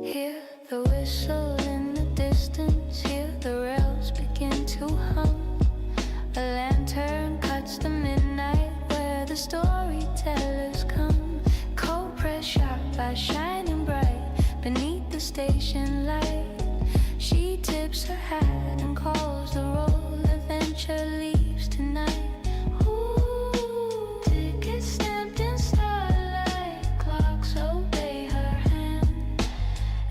Hear the whistle in the distance, hear the rails begin to hum. A lantern cuts the midnight where the storytellers come. Cold press sharp by shining bright beneath the station light. She tips her hat and calls the roll. Adventure leaves tonight. Ooh, tickets stamped in starlight. Clocks obey her hand.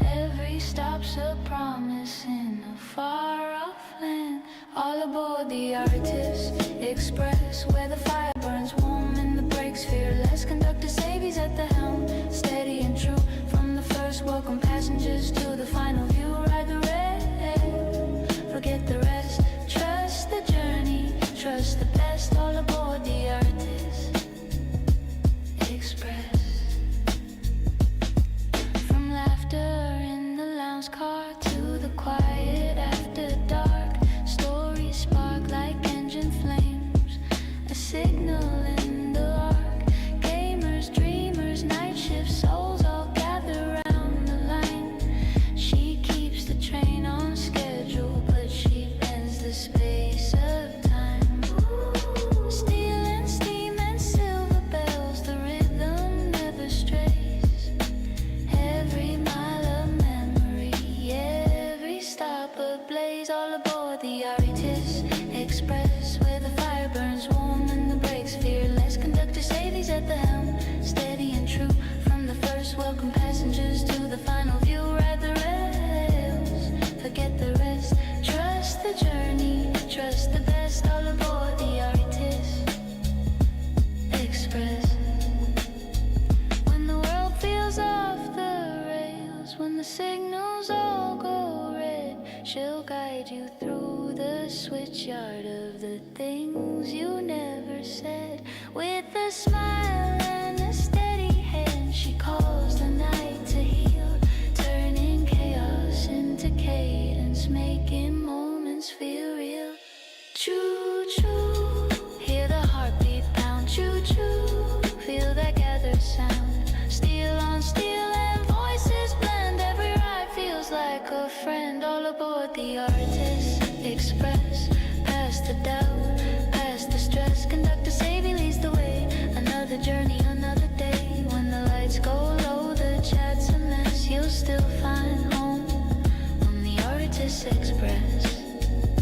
Every stop's a promise in a far-off land. All aboard the Artist Express, where the fire burns warm and the brakes fearless. Conductor Savy's at the helm, steady and true. From the first, welcome passengers to the final view. Ride the rail, forget the rest. Trust the journey, trust the best. All aboard the Artist Express. From laughter in the lounge car to the quiet after dark. Stories spark like engine flames, a signal in the arc. Gamers, dreamers, night shift souls all gather round the line. She keeps the train on schedule, but she bends the space of time. Steel and steam and silver bells, the rhythm never strays. Every mile of memory, every stop ablaze. All aboard the Artist Express, where the fire burns warm and the brakes fearless. Conductor Savy's at the helm, steady and true. From the first, welcome passengers to the final view. Ride the rails, forget the rest. Trust the journey, trust the best. All aboard the Artist Express. When the world feels off the rails, when the signals all go red, she'll guide you through the switchyard of the things you never said. With a smile and a steady hand, she calls the night to heal, turning chaos into cadence, making moments feel real. Choo-choo, hear the heartbeat pound. Choo-choo, feel that gathered sound. Steel on steel and voices blend. Every ride feels like a friend. All aboard the Artist Express. Past the doubt, past the stress. Conductor Savy leads the way. Another journey, another day. When the lights go low, the chat's a mess. You'll still find home on the Artist Express.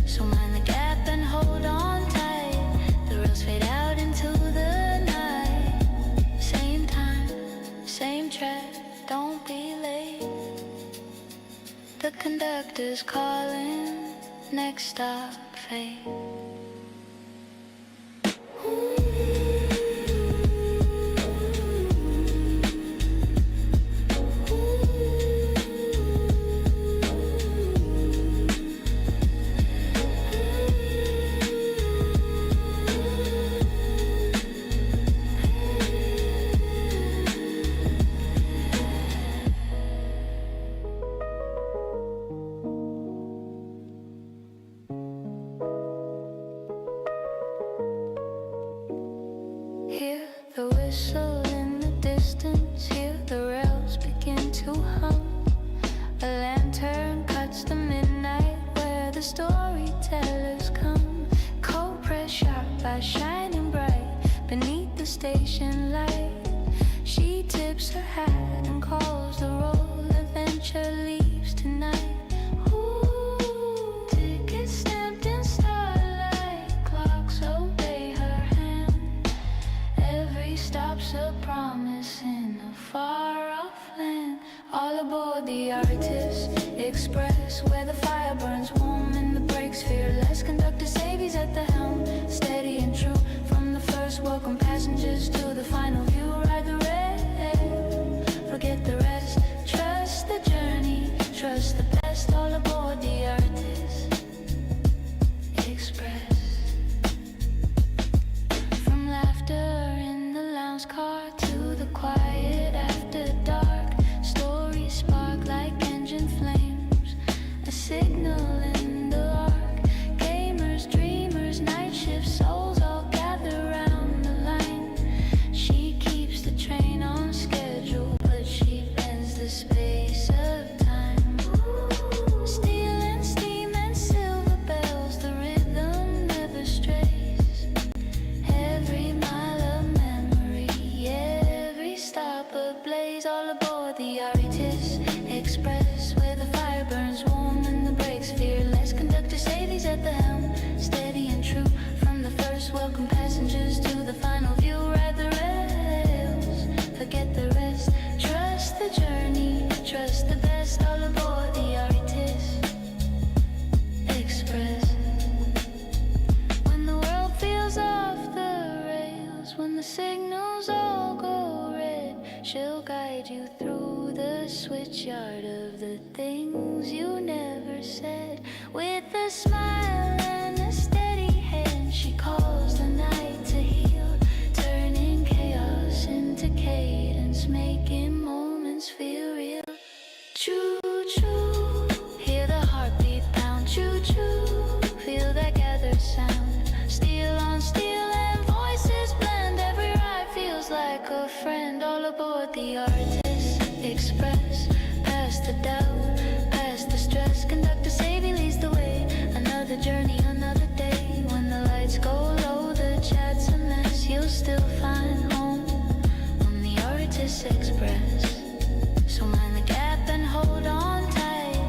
So mind the gap and hold on tight. The rails fade out into the night. Same time, same track, don't be late. The conductor's calling, next stop, fate. Hear the whistle in the distance, hear the rails begin to hum. A lantern cuts the midnight where the storytellers come. Cold press sharp by shining bright beneath the station light. She tips her hat and calls the roll. Adventure leaves tonight. Ooh, tickets stamped in starlight. Clocks obey her hand. Every stop's a promise in a far-off land. All aboard the Artist Express, where the fire burns warm and the brakes fearless. Conductor Savy's at the helm, steady and true. From the first, welcome passengers to the final view. Ride the rail, forget the rest. Trust the journey, trust the best. All aboard the Artist Express. From laughter in the lounge car to the quiet after dark. Stories spark like engine flames, a signal in the arc. aboard the Artist Express, where the fire burns warm and the brakes fearless. Conductor Savy's at the helm, steady and true. From the first, welcome passengers to the final view. Ride the rails, forget the rest. Trust the journey, trust the best. All aboard the Artist Express. When the world feels off the rails, when the signals all go red, she'll guide you through the switchyard of the things you never said. With a smile and a steady hand, she calls the night to heal, turning chaos into cadence, making moments feel real. Choo-choo, hear the heartbeat pound. Choo-choo, feel that gathered sound. Steel on steel and voices blend. Every ride feels like a friend. All aboard the Artist Express. Past the doubt, past the stress. Conductor Savy leads the way. Another journey, another day. When the lights go low, the chat's a mess. You'll still find home on the Artist Express. So mind the gap and hold on tight.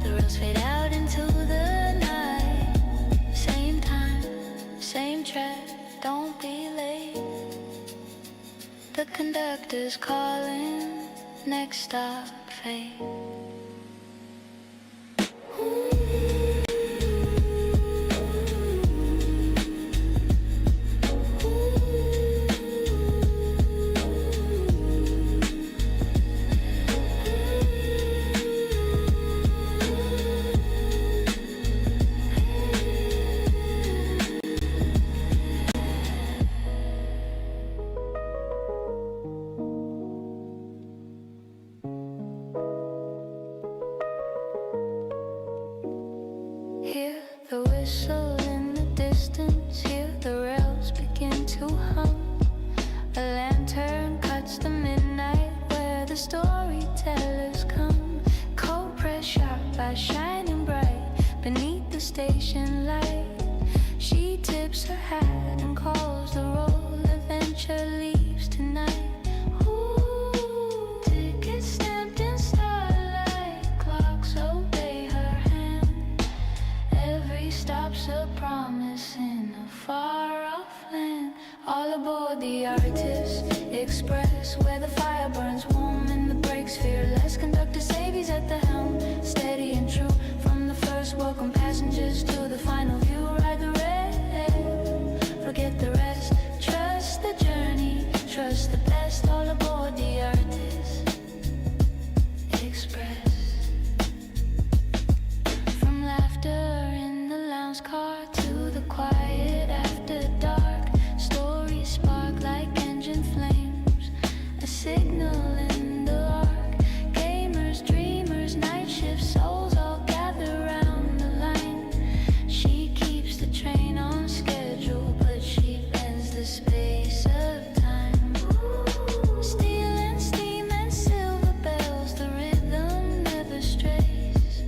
The rails fade out into the night. Same time, same track, don't be late. The conductor's calling, next stop, fate. Hear the whistle in the distance, hear the rails begin to hum. A lantern cuts the midnight where the storytellers come. Cold press sharp by shining bright beneath the station light. She tips her hat and calls the roll. Adventure leaves tonight. Ooh, tickets stamped in starlight, clocks obey her hand. Every stop's a promise in a far-off land. All aboard the Artist Express, where the fire burns warm and the brakes fearless. Conductor Savy's at the helm, steady and true. From the first, welcome passengers to the final view. Ride the rail, forget the rest. Trust the journey, trust the best. All aboard the Artist Express. From laughter in the lounge car to the quiet after dark, stories spark like engine flames, a signal in the arc. Gamers, dreamers, night shift souls all gather round the line. She keeps the train on schedule, but she bends the space of time. Steel and steam and silver bells, the rhythm never strays.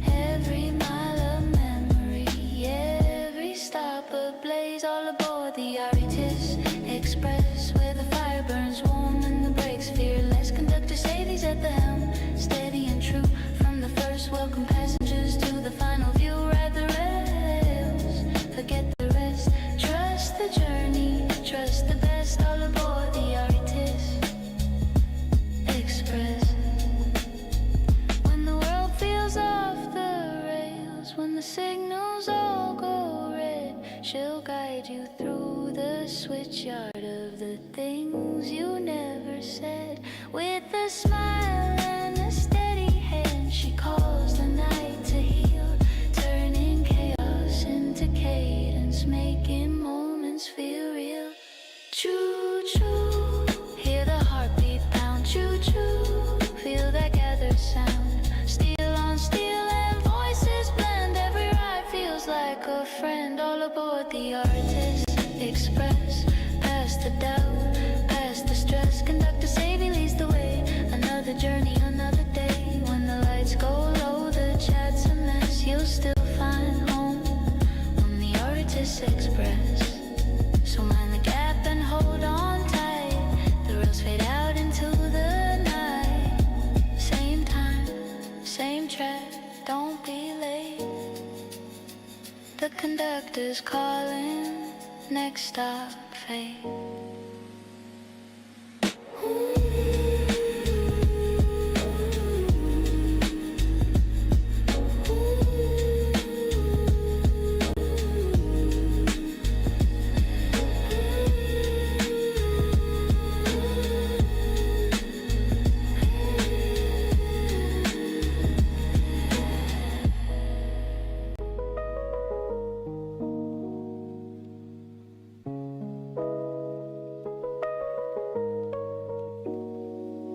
Every mile of memory, every stop ablaze. All aboard the Artist Express, where the fire burns warm and the brakes fearless. Conductor Savy's at the helm, steady and true. From the first, welcome passengers to the final view. Ride the rails, forget the rest. Trust the journey, trust the best. All aboard the Artist Express. When the world feels off the rails, when the signals all go red, she'll guide you through the switchyard of the things you never said. With a smile and a steady hand, she calls the night to heal, turning chaos into cadence, making moments feel real. Choo-choo, hear the heartbeat pound. Choo-choo, feel that gathered sound. Steel on steel and voices blend. Every ride feels like a friend. All aboard the Artist Express. Past the doubt, past the stress. Conductor Savy leads the way. Another journey, another day. When the lights go low, the chat's a mess. You'll still find home on the Artist Express. So mind the gap and hold on tight. The rails fade out into the night. The conductor's calling, next stop, fate.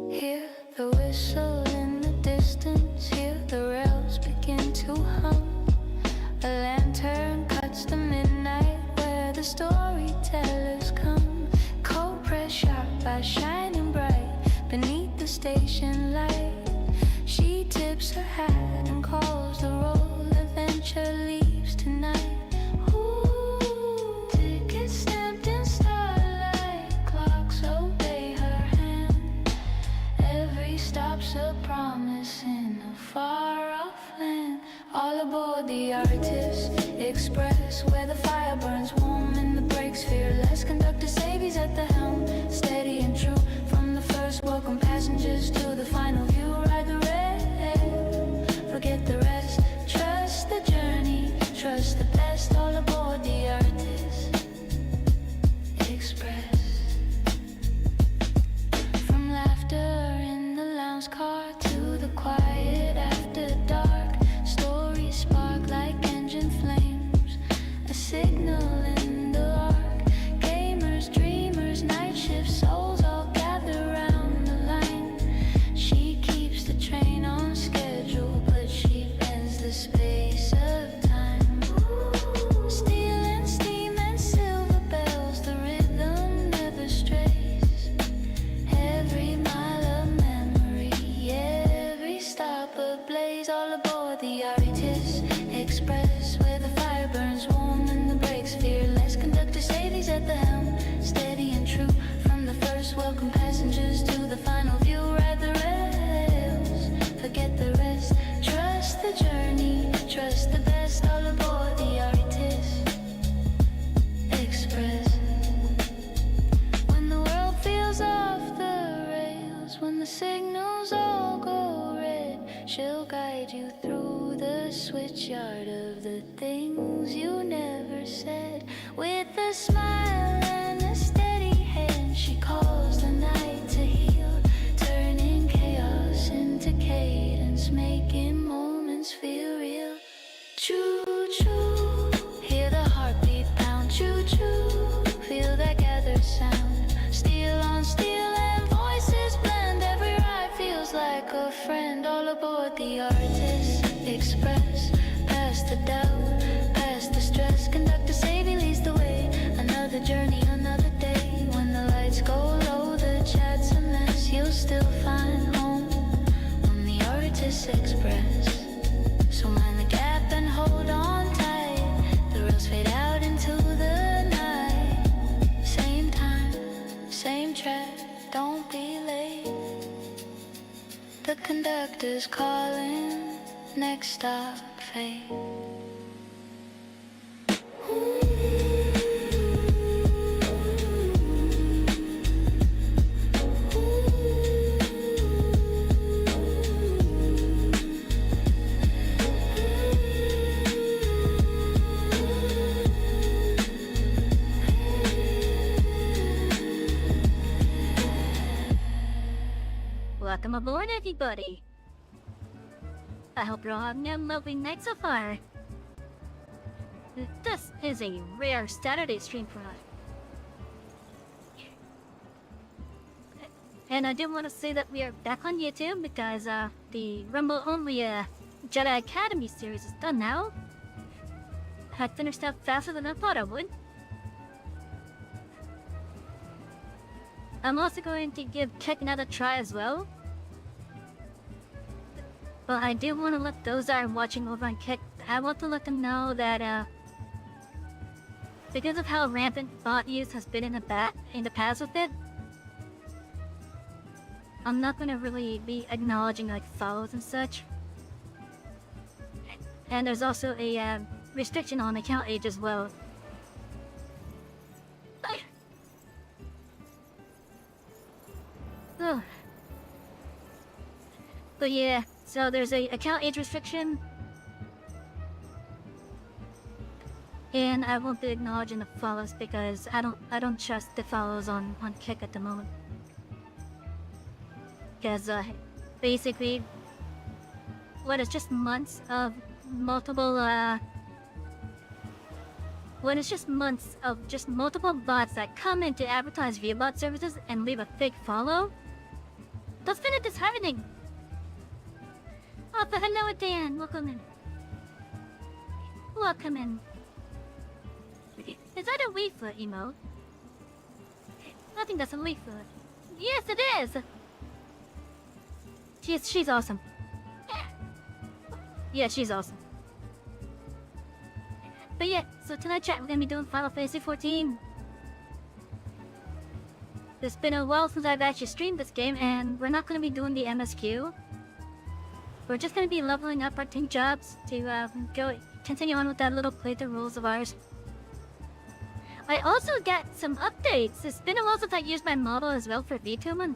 Hear the whistle in the distance, hear the rails begin to hum. A lantern cuts the midnight where the storytellers come. Cold press sharp by shining bright beneath the station light. She tips her hat and calls the roll, adventure leaves tonight. Ooh, tickets stamped in starlight, clocks obey her hand. Every stop's a promise in a far-off land. All aboard the Artist Express, where the fire burns warm and the brakes fearless. Conductor Savy's at the helm, steady and true. From the first, welcome passengers to the final view. Ride the rail, forget the rest. Trust the journey, trust the best. All aboard the Artist Express. From laughter in the lounge car to the quiet after dark, stories spark like engine flames, a signal in the arc. Gamers, dreamers, night shift souls all gather round the line. She keeps the train on schedule, but she bends the space of time. Steel and steam and silver bells, the rhythm never strays. Every mile of memory, every stop ablaze. All aboard the Artist Express, where the fire burns warm and the brakes fearless. Conductor Savy's at the helm, steady and true. From the first, welcome passengers to the final view. Ride the rails, forget the rest. Trust the journey, trust the best. All aboard the Artist Express. When the world feels off the rails, when the signals all go red, she'll guide you through the switchyard of the things you never said. With a smile and a steady hand, she calls the night to heal, turning chaos into cadence, making moments feel real. Choo-choo, hear the heartbeat pound. Choo-choo, feel that gathered sound. Steel on steel and voices blend. Every ride feels like a friend. All aboard the Artist Express, past the doubt, past the stress. Conductor Savy leads the way. Another journey, another day. When the lights go low, the chat's a mess. You'll still find home on the Artist Express. So mind the gap and hold on tight. The rails fade out into the night. Same time, same track, don't be late. The conductor's calling, next stop, fate. Welcome aboard, everybody. I hope you're all having a lovely night so far. This is a rare Saturday stream for us. And I do want to say that we are back on YouTube because the Rumble Only Jedi Academy series is done now. I finished up faster than I thought I would. I'm also going to give Kick another try as well. But I do want to let those that are watching over on Kick, I want to let them know that because of how rampant bot use has been in the past with it, I'm not going to really be acknowledging like follows and such. And there's also a restriction on account age as well. Ugh. But yeah, so there's a account age restriction. And I won't be acknowledging the follows because I don't trust the follows on Kick at the moment. Because basically, what is just months of multiple when it's just months of just multiple bots that come in to advertise via bot services and leave a fake follow, that's been disheartening. Oh, but hello Dan, welcome in. Welcome in. Is that a Wii Foot emote? I think that's a Wii Foot. Yes, it is! She's awesome. Yeah, she's awesome. But yeah, so tonight chat we're gonna be doing Final Fantasy XIV. It's been a while since I've actually streamed this game, and we're not gonna be doing the MSQ. We're just gonna be leveling up our 2 jobs to continue on with that little playthrough rules of ours. I also got some updates. It's been a while since I used my model as well for VTuber.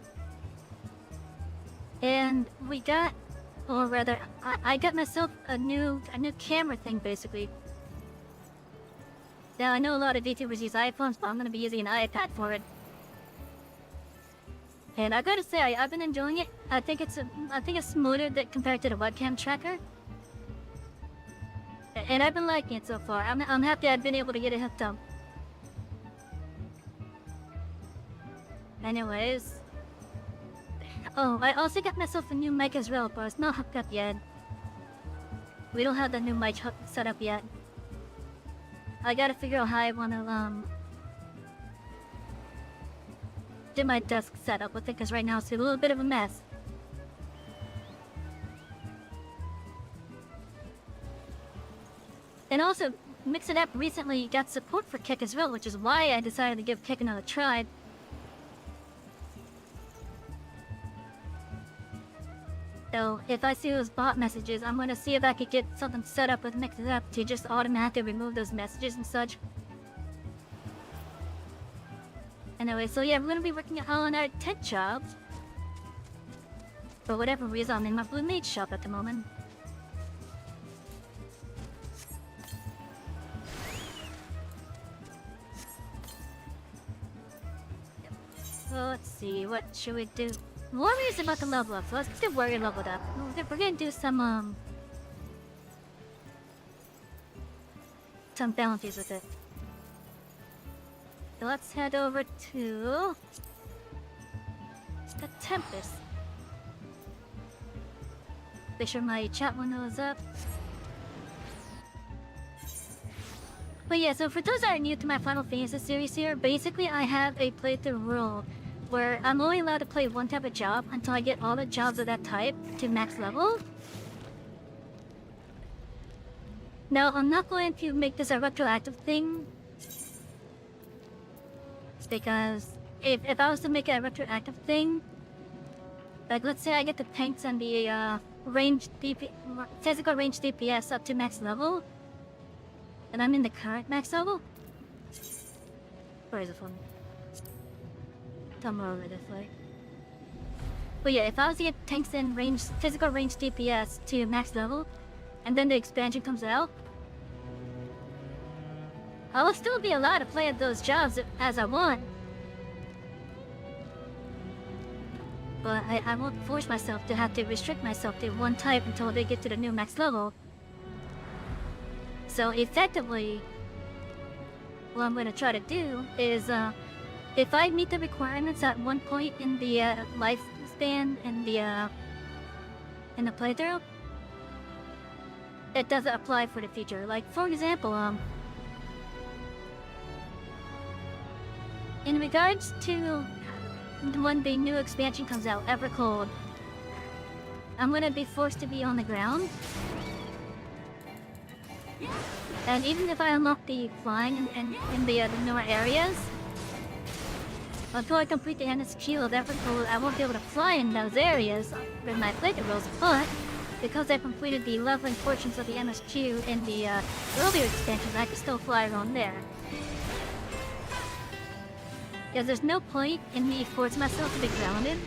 And we got, or rather, I got myself a new camera thing basically. Now I know a lot of VTubers use iPhones, but I'm gonna be using an iPad for it. And I gotta say, I've been enjoying it. I think it's smoother compared to the webcam tracker. And I've been liking it so far. I'm happy I've been able to get it hooked up. Anyways. Oh, I also got myself a new mic as well, but it's not hooked up yet. We don't have the new mic set up yet. I gotta figure out how I wanna, do my desk setup with it, because right now it's a little bit of a mess. And also, Mix It Up recently got support for Kick as well, which is why I decided to give Kick another try. So, if I see those bot messages, I'm gonna see if I could get something set up with Mix It Up to just automatically remove those messages and such. Anyway, so yeah, we're gonna be working on our 10 jobs. For whatever reason, I'm in my Blue Mage shop at the moment. So let's see, what should we do? Warrior's about to level up, so let's get Warrior leveled up. We're gonna do some bounties with it. So let's head over to the Tempest. Make sure my chat window is up. But yeah, so for those that are new to my Final Fantasy series here, basically I have a playthrough rule where I'm only allowed to play one type of job until I get all the jobs of that type to max level. Now, I'm not going to make this a retroactive thing, because if I was to make it a retroactive thing, like let's say I get the tanks and the physical range DPS up to max level, and I'm in the current max level. Where is it from? Somewhere over this way. But yeah, if I was to get tanks and physical range DPS to max level, and then the expansion comes out, I will still be allowed to play at those jobs as I want. But I won't force myself to have to restrict myself to one type until they get to the new max level. So effectively, what I'm going to try to do is, if I meet the requirements at one point in the lifespan in the playthrough, it doesn't apply for the future. Like for example, in regards to when the new expansion comes out, Evercold, I'm gonna be forced to be on the ground. And even if I unlock the flying in the newer areas, until I complete the NSQ of Evercold, I won't be able to fly in those areas with my playthrough rules, but because I completed the leveling portions of the MSQ in the earlier expansions, I could still fly around there. Because there's no point in me forcing myself to be grounded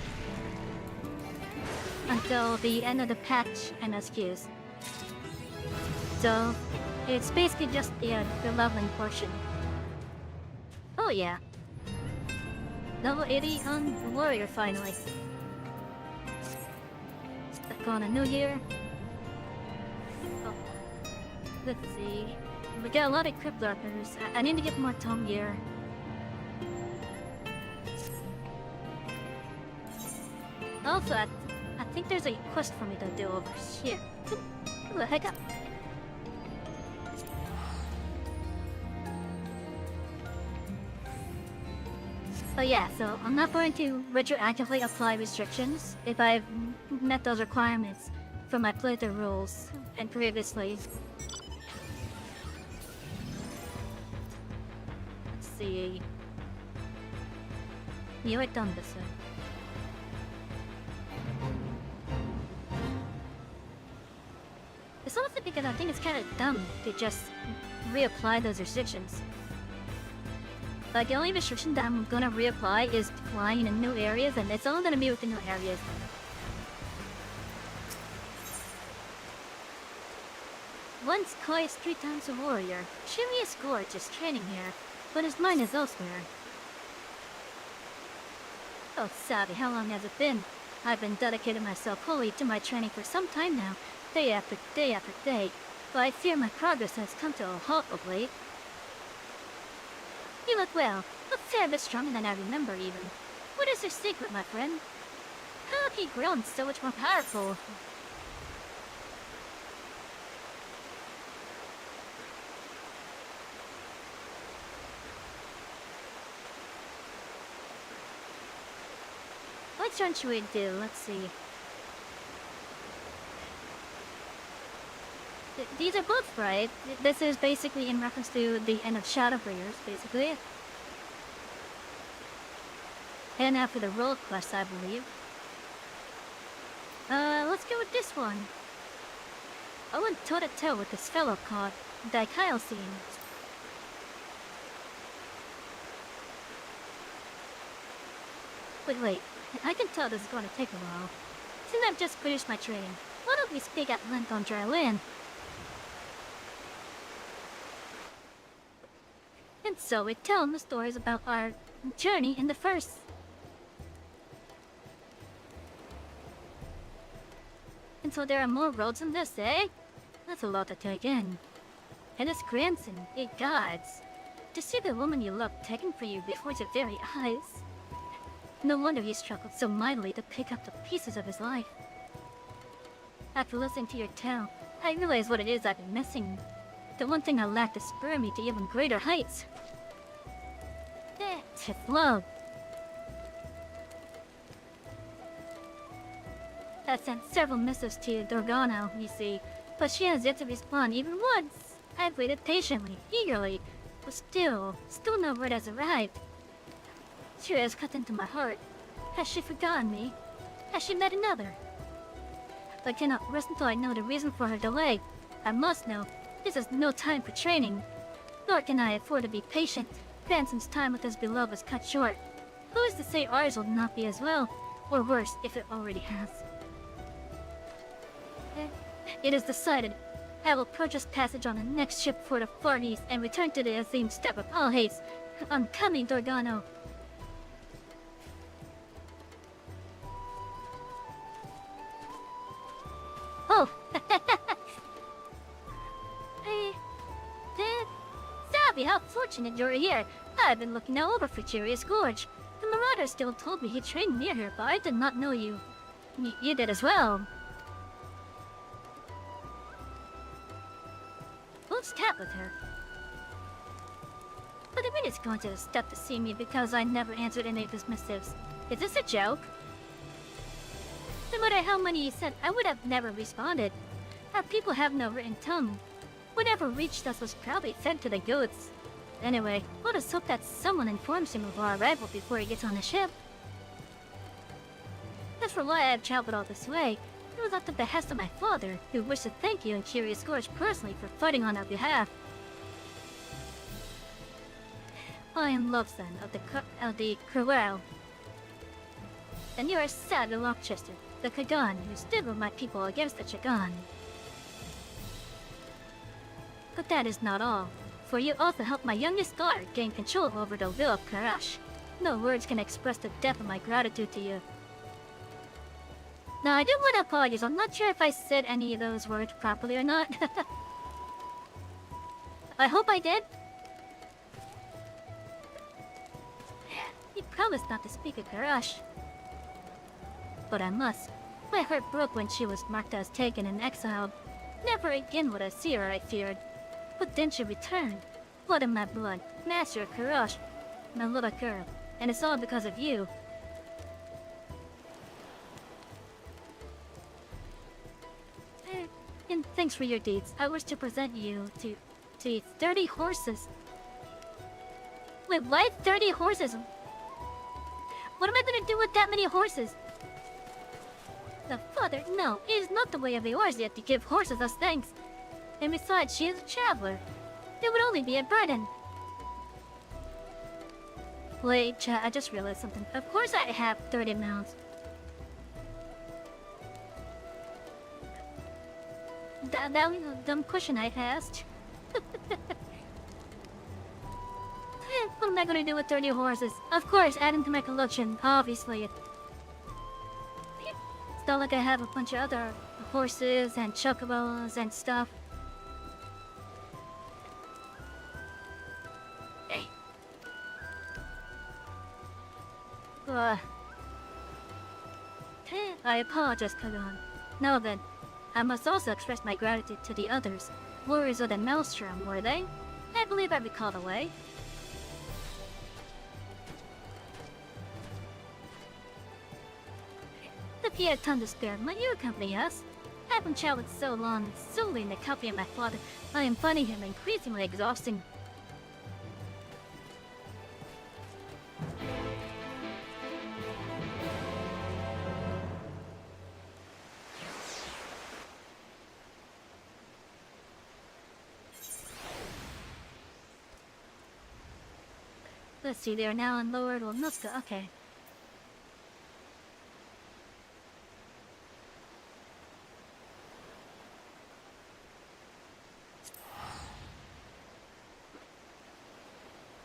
until the end of the patch MSQs. So, it's basically just the leveling portion. Oh yeah. Level 80 on Warrior finally. Back on a new year. Oh. Let's see. We got a lot of crypt lurkers. I need to get more tongue gear. Also, I think there's a quest for me to do over here. Who the heck up? But yeah, so I'm not going to retroactively apply restrictions if I've met those requirements for my playthrough rules and previously. Let's see. You had done this way. It's also because I think it's kind of dumb to just reapply those restrictions. Like, the only restriction that I'm gonna reapply is flying in new areas, and it's all gonna be within new areas. Once Koi is 3 times a warrior. Shimmy is gorgeous training here, but his mind is elsewhere. Oh, Savy, how long has it been? I've been dedicating myself wholly to my training for some time now, day after day after day, but I fear my progress has come to a halt of late. You look well, a fair bit stronger than I remember even. What is your secret, my friend? How have you grown so much more powerful? What should we do? Let's see. These are both right. This is basically in reference to the end of Shadowbringers, basically. And after the role quest, I believe. Let's go with this one. I went toe-to-toe with this fellow called Dikaiosine. Wait. I can tell this is going to take a while. Since I've just finished my training, why don't we speak at length on dry land? And so we tell them the stories about our journey in the first. And so there are more roads than this, eh? That's a lot to take in. And it's Granson, ye gods. To see the woman you love taken from you before your very eyes. No wonder he struggled so mightily to pick up the pieces of his life. After listening to your tale, I realize what it is I've been missing. The one thing I lack to spur me to even greater heights. That's love. I sent several missives to Dorgano, you see, but she has yet to respond even once. I've waited patiently, eagerly, but still no word has arrived. She has cut into my heart. Has she forgotten me? Has she met another? I cannot rest until I know the reason for her delay. I must know. This is no time for training. Nor can I afford to be patient. Cranson's time with his beloved is cut short. Who is to say ours will not be as well, or worse if it already has? It is decided. I will purchase passage on the next ship for the Far East and return to the Azim Steppe with all haste. I'm coming, Dorgano. Oh! Savy, how fortunate you're here. I've been looking all over for Curious Gorge. The Marauder still told me he trained near here, but I did not know you. You did as well. Let's chat with her. But the is going to the step to see me because I never answered any of his missives. Is this a joke? No matter how many he sent, I would have never responded. Our people have no written tongue. Whatever reached us was probably fed to the goats. Anyway, let us hope that someone informs him of our arrival before he gets on the ship. As for why I have traveled all this way, It was at the behest of my father, who wished to thank you and Curious Gorge personally for fighting on our behalf. I am Loveson of the Corral. And you are sad to Lochester, the Kagan, who stood with my people against the Chagan. But that is not all, for you also helped my youngest daughter gain control over the will of Karash. No words can express the depth of my gratitude to you. Now, I do want to apologize. I'm not sure if I said any of those words properly or not. I hope I did. You promised not to speak of Karash. But I must. My heart broke when she was marked as taken and exiled. Never again would I see her, I feared. But then she returned. Blood in my blood. Master Karash. My little girl. And it's all because of you. And thanks for your deeds. I wish to present you to 30 horses. Wait, what? 30 horses? What am I gonna do with that many horses? The father, no, it is not the way of the horse yet to give horses as thanks. And besides, she is a traveler. It would only be a burden. Wait, chat, I just realized something. Of course I have 30 mounts. That was a dumb question I asked. What am I gonna do with 30 horses? Of course, add them to my collection, obviously. It's not like I have a bunch of other horses and chocobos and stuff. Hey. I apologize, Kagan. Now then, I must also express my gratitude to the others. Warriors of the Maelstrom, were they? I believe I recall the way. If you had time to spare, might you accompany us? I haven't traveled so long, solely in the company of my father. I am finding him increasingly exhausting. Let's see, they are now in Lower Wilnuska, okay.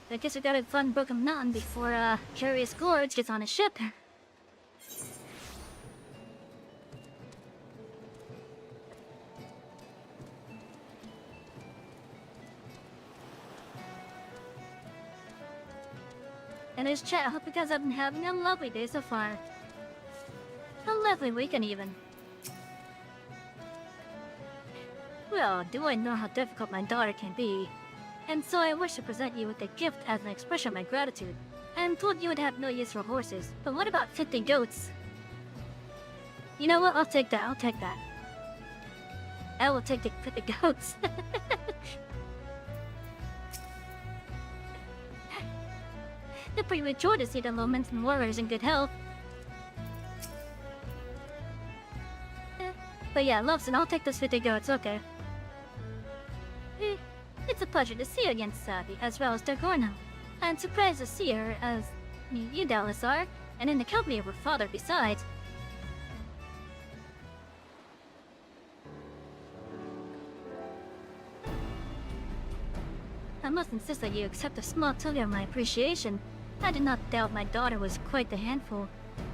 I guess we gotta find Broken Mountain before, Curious Gorge gets on a ship. And his chat, I hope you guys have been having a lovely day so far. A lovely weekend even. Well, do I know how difficult my daughter can be? And so I wish to present you with a gift as an expression of my gratitude. I am told you would have no use for horses, but what about 50 goats? You know what? I'll take that. I will take the 50 goats. They're premature to see the Lamenting warriors in good health. But yeah, Loveson, I'll take those 50 goats, okay. It's a pleasure to see you again, Savy, as well as Dagorno. I'm surprised to see her as you doubtless are, and in the company of her father besides. I must insist that you accept a small token of my appreciation. I did not doubt my daughter was quite the handful.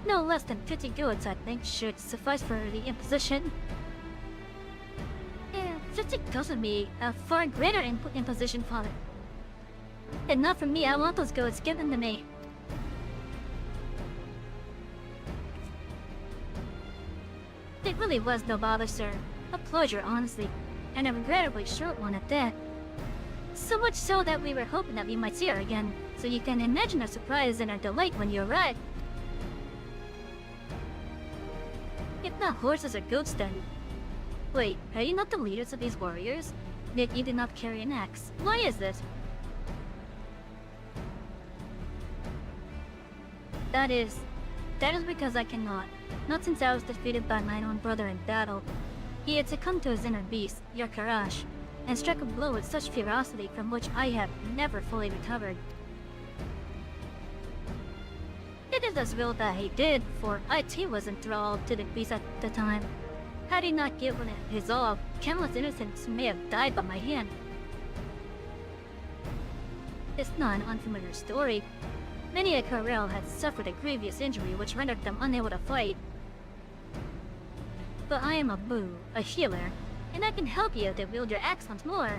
No less than 50 goats, I think, should suffice for the imposition. 50 goats would be a far greater imposition, father. And not from me, I want those goats given to me. It really was no bother, sir. A pleasure, honestly. And a regrettably short one at that. So much so that we were hoping that we might see her again, so you can imagine our surprise and our delight when you arrived. If not horses or goats then. Wait, are you not the leaders of these warriors? Yet you did not carry an axe. Why is this? That is... That is because I cannot. Not since I was defeated by my own brother in battle. He had succumbed to his inner beast, your Karash, and struck a blow with such ferocity from which I have never fully recovered. It is as well that he did, for I too was enthralled to the beast at the time. Had he not given it his all, countless innocents may have died by my hand. It's not an unfamiliar story. Many a Karel had suffered a grievous injury which rendered them unable to fight. But I am a Boo, a healer, and I can help you to wield your axe once more.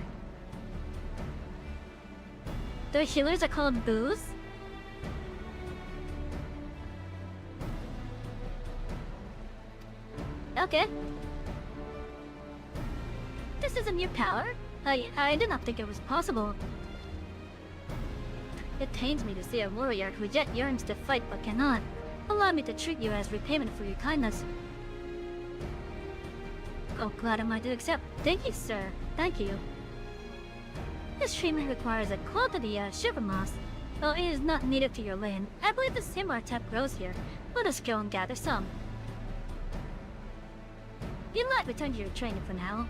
The healers are called Boos? Okay. This isn't your power? I did not think it was possible. It pains me to see a warrior who yet yearns to fight but cannot. Allow me to treat you as repayment for your kindness. Oh, glad am I to accept. Thank you, sir. Thank you. This treatment requires a quantity of sugar moss. Though it is not native to your land, I believe the similar type grows here. Let us go and gather some. You'd like return to your training for now.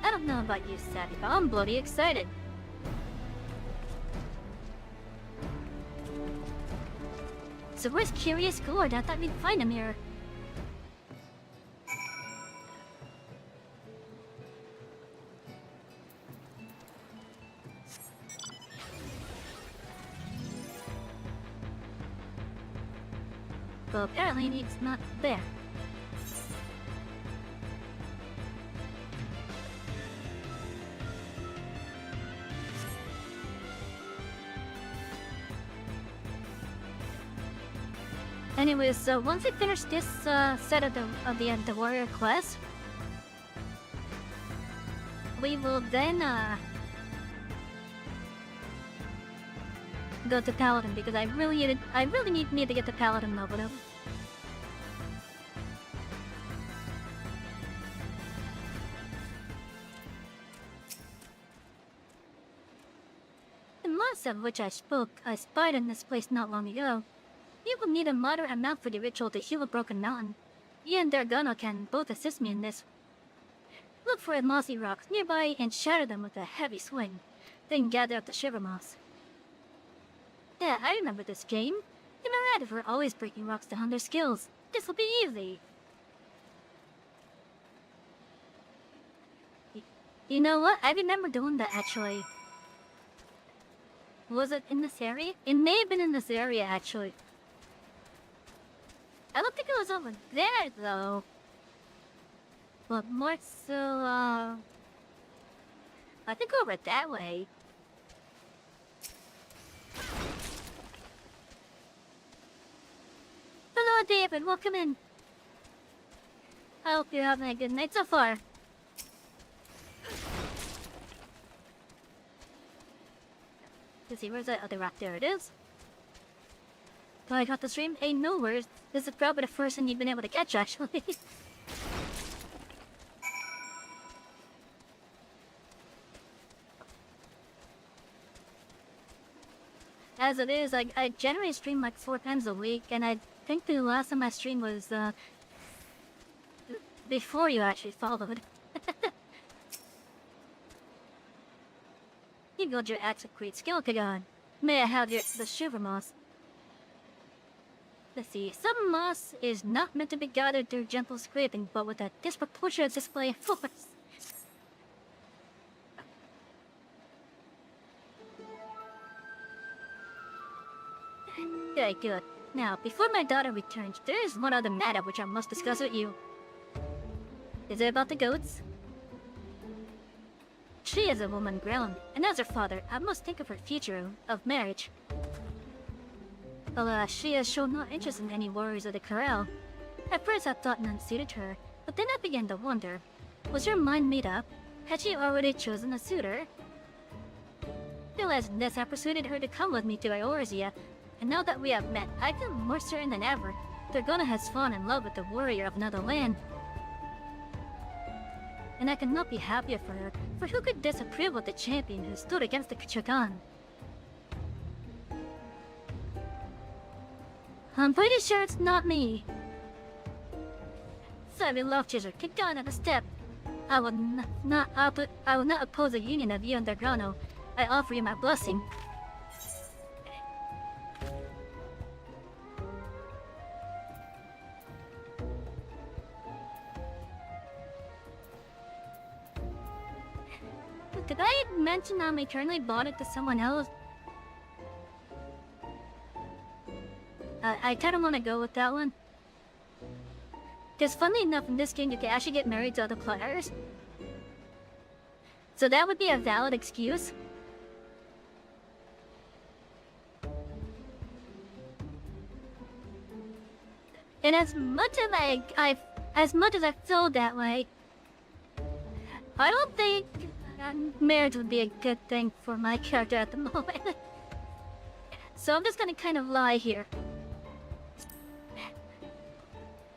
I don't know about you, Savy, but I'm bloody excited. So where's Curious Gourd? I thought we'd find him here. Well, apparently it's not there. Anyways, so once I finish this set of the warrior class, we will then go to Paladin because I really need to get the Paladin leveled up. The monster of which I spoke, I spied in this place not long ago. You will need a moderate amount for the ritual to heal a broken mountain. You and Dargano can both assist me in this. Look for mossy rocks nearby and shatter them with a heavy swing. Then gather up the shiver moss. Yeah, I remember this game. You know, right, if we're always breaking rocks to hone their skills. This will be easy. You know what? I remember doing that actually. Was it in this area? It may have been in this area actually. I don't think it was over there though. But more so, I think over that way. Hello, David. Welcome in. I hope you're having a good night so far. Let's see, where's that other rock? There it is. So I got the stream. Hey, no worries. This is probably the first one you've been able to catch, actually. As it is, I generally stream like 4 times a week, and I think the last time I streamed was, before you actually followed. You build your axe with great skill, Kagan. May I have the shiver moss? Let's see, some moss is not meant to be gathered through gentle scraping, but with a disproportionate display of force. Very good. Now, before my daughter returns, there is one other matter which I must discuss with you. Is it about the goats? She is a woman grown, and as her father, I must think of her future of marriage. Well, she has shown no interest in any warriors of the corral. At first I thought none suited her, but then I began to wonder. Was her mind made up? Had she already chosen a suitor? Realizing this, I persuaded her to come with me to Iorzia, and now that we have met, I feel more certain than ever Dargona has fallen in love with the warrior of another land. And I cannot be happier for her, for who could disapprove of the champion who stood against the Chagan? I'm pretty sure it's not me. Savy Love Chaser, kick down at the step. I will not oppose a union of you and Grano. I offer you my blessing. Did I mention I'm eternally bonded to someone else? I kinda wanna go with that one. Because funnily enough, in this game you can actually get married to other players. So that would be a valid excuse. And as much as I feel that way, I don't think marriage would be a good thing for my character at the moment. So I'm just gonna kind of lie here.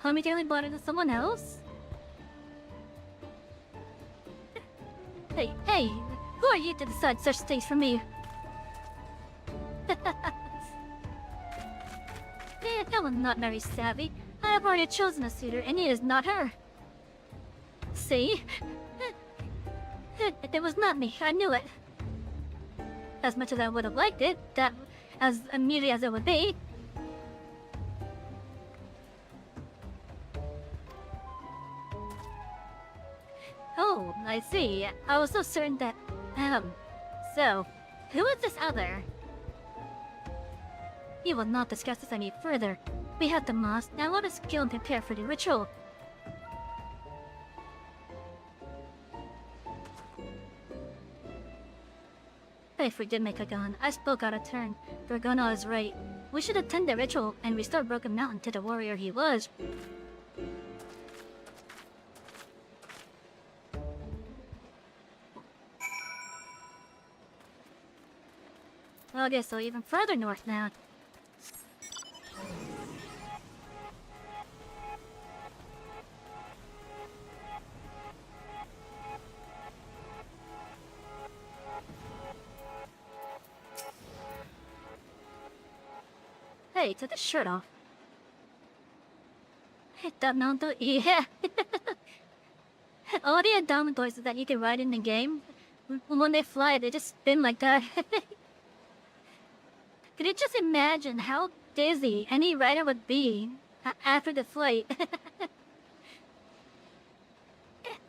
I'm eternally bonded to someone else? Hey, who are you to decide such things for me? I will not marry Savy. I have already chosen a suitor, and it is not her. See? It was not me. I knew it. As much as I would have liked it, that as immediate as it would be. Oh, I see. I was so certain that... So, who is this other? You will not discuss this any further. We have the mask, now let us kill and prepare for the ritual. If we did make a gun, I spoke out of turn. Dragona is right. We should attend the ritual and restore Broken Mountain to the warrior he was. Okay, so even further north now. Hey, took the shirt off. Hit that mountain, yeah. All the endowment toys that you can ride in the game, when they fly, they just spin like that. Could you just imagine how dizzy any rider would be after the flight?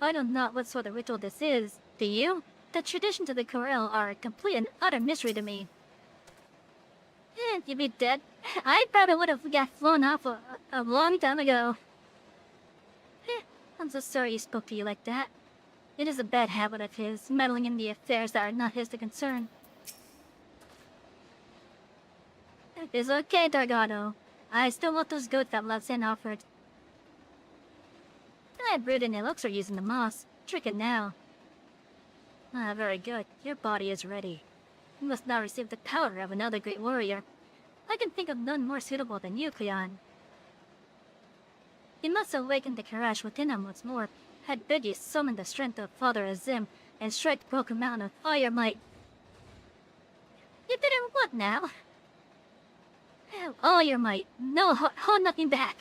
I don't know what sort of ritual this is. Do you? The traditions of the corral are a complete and utter mystery to me. You'd be dead. I probably would have got flown off a long time ago. I'm so sorry he spoke to you like that. It is a bad habit of his, meddling in the affairs that are not his to concern. It's okay, Dargado. I still want those goats that Lavsen offered. That brood and Elix are using the moss. Trick it now. Ah, very good. Your body is ready. You must now receive the power of another great warrior. I can think of none more suitable than you, Cleon. You must awaken the courage within him once more. Had Biggie summon the strength of Father Azim and strike Broken Mountain with all your might. You didn't what now? All your might. No, hold nothing back.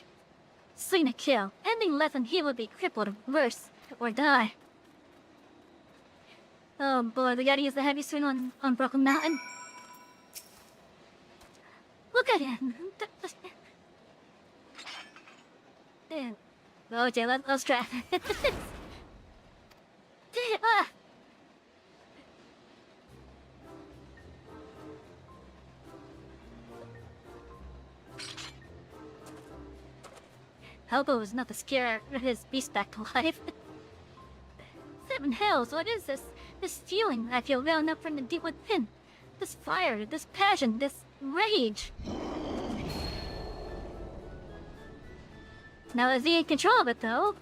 Sling a kill. Ending less and he will be crippled, worse, or die. Oh boy, we gotta use the heavy swing on Broken Mountain. Look at him. Okay, let's try. Helbo is not to scare his beast back to life. Seven hells, what is this? This feeling I feel welling up from the deep within. This fire, this passion, this rage. Now is he in control of it, though?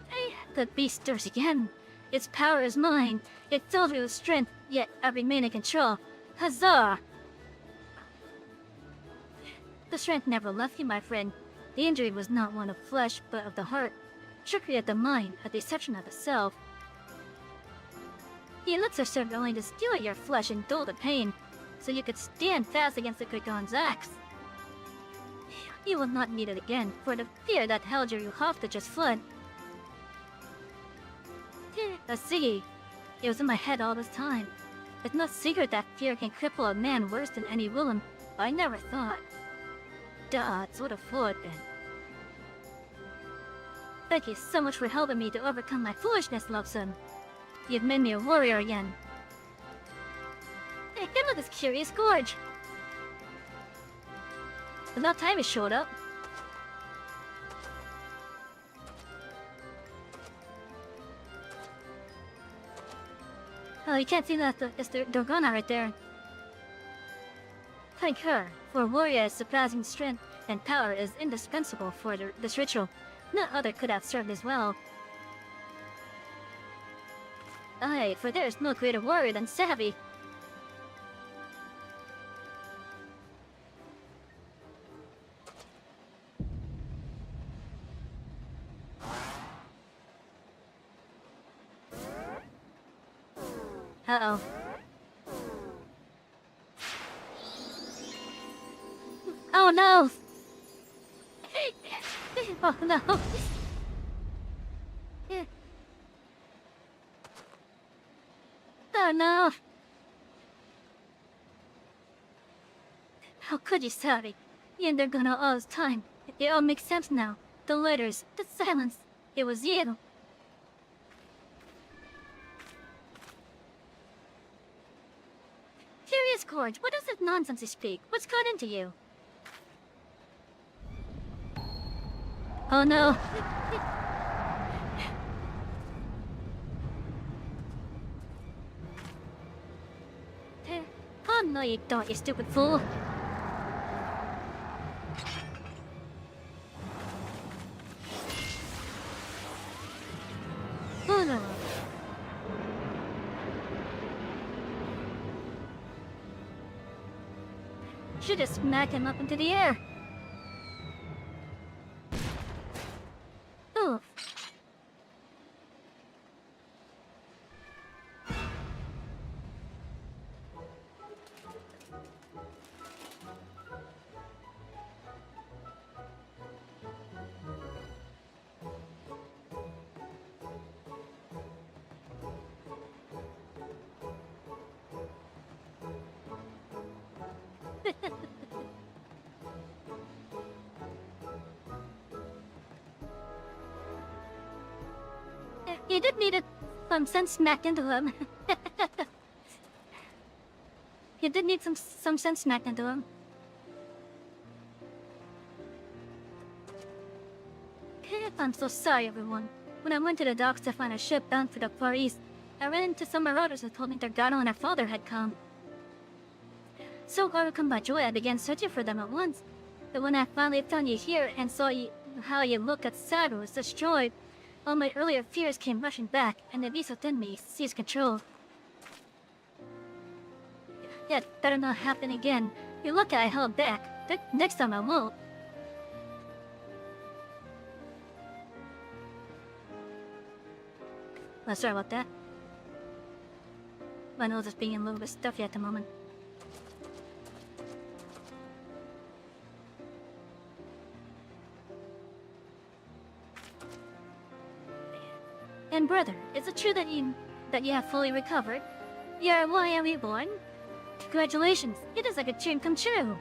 Hey, the beast stirs again. Its power is mine. It fills me with strength, yet I remain in control. Huzzah! The strength never left you, my friend. The injury was not one of flesh, but of the heart. Trickery of the mind, a deception of the self. The elixir served only to steal your flesh and dull the pain, so you could stand fast against the Grigon's axe. You will not need it again, for the fear that held your hostages fled. See, it was in my head all this time. It's no secret that fear can cripple a man worse than any villain, but I never thought. Duh, it's what a fool I've been. Thank you so much for helping me to overcome my foolishness, Loveson. You've made me a warrior again. Hey, look at this curious gorge. About time it showed up. Oh, you can't see that it's the Dorgona right there. Thank her, for a warrior's surpassing strength and power is indispensable for this ritual. No other could have served as well. Aye, for there is no greater warrior than Savy. Uh-oh. Oh no! Oh no! Oh no! How could you, Savy? You and Dorgona all this time. It all makes sense now. The letters, the silence. It was you. Curious Gorge, what is this nonsense you speak? What's got into you? Oh no! Oh no, you don't, you stupid fool! Oh no! Should have smacked him up into the air. Oof. You did need some sense smacked into him. You did need some sense smacked into him. I'm so sorry, everyone. When I went to the docks to find a ship bound for the Far East, I ran into some marauders who told me Dorgana and her father had come. So overcome by joy, I began searching for them at once. But when I finally found you here and saw how you looked at Savy was destroyed, all my earlier fears came rushing back, and the beast within me seized control. Yet, better not happen again. You're lucky I held back. Next time I won't. Well, sorry about that. My nose is being a little bit stuffy at the moment. And brother, is it true that you have fully recovered? You're why reborn? Congratulations! It is like a dream come true.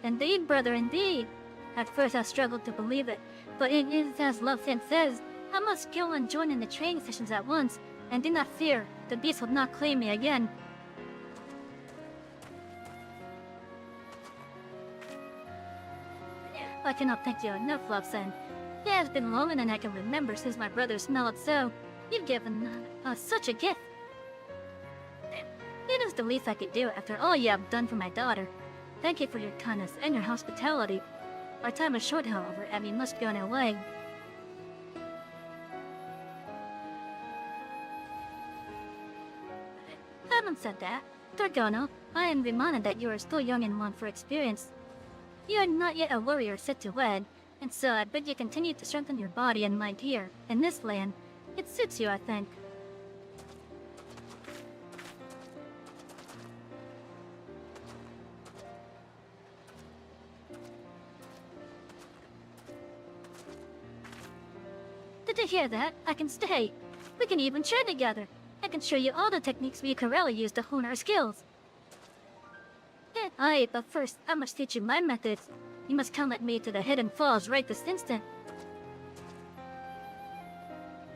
Indeed, brother, indeed. At first I struggled to believe it, but it is as Lovesen says. I must go and join in the training sessions at once, and do not fear, the beast will not claim me again. I cannot thank you enough, Lovesen. It has been longer than I can remember since my brother smelled so. You've given us such a gift. It is the least I could do after all you have done for my daughter. Thank you for your kindness and your hospitality. Our time is short, however, and we must go on our way. Having said that, Dorgana, I am reminded that you are still young and want for experience. You are not yet a warrior set to wed, and so I bid you continue to strengthen your body and mind here, in this land. It suits you, I think. Good to hear that. I can stay. We can even train together. I can show you all the techniques we Corelli use to hone our skills. Aye, but first, I must teach you my methods. You must come with me to the Hidden Falls right this instant.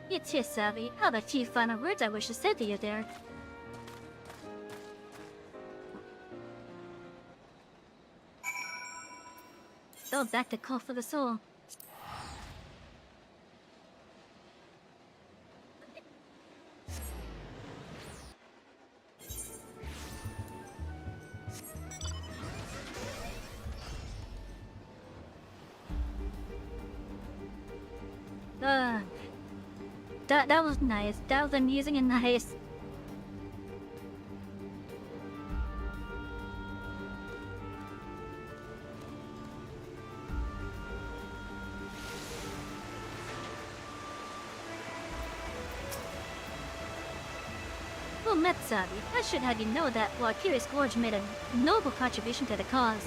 It's here, Savy. How the few final words I wish to say to you there. Go back to call for the soul. That was nice. That was amusing and nice. Well met, Savy. I should have you know that while Curious Gorge made a noble contribution to the cause,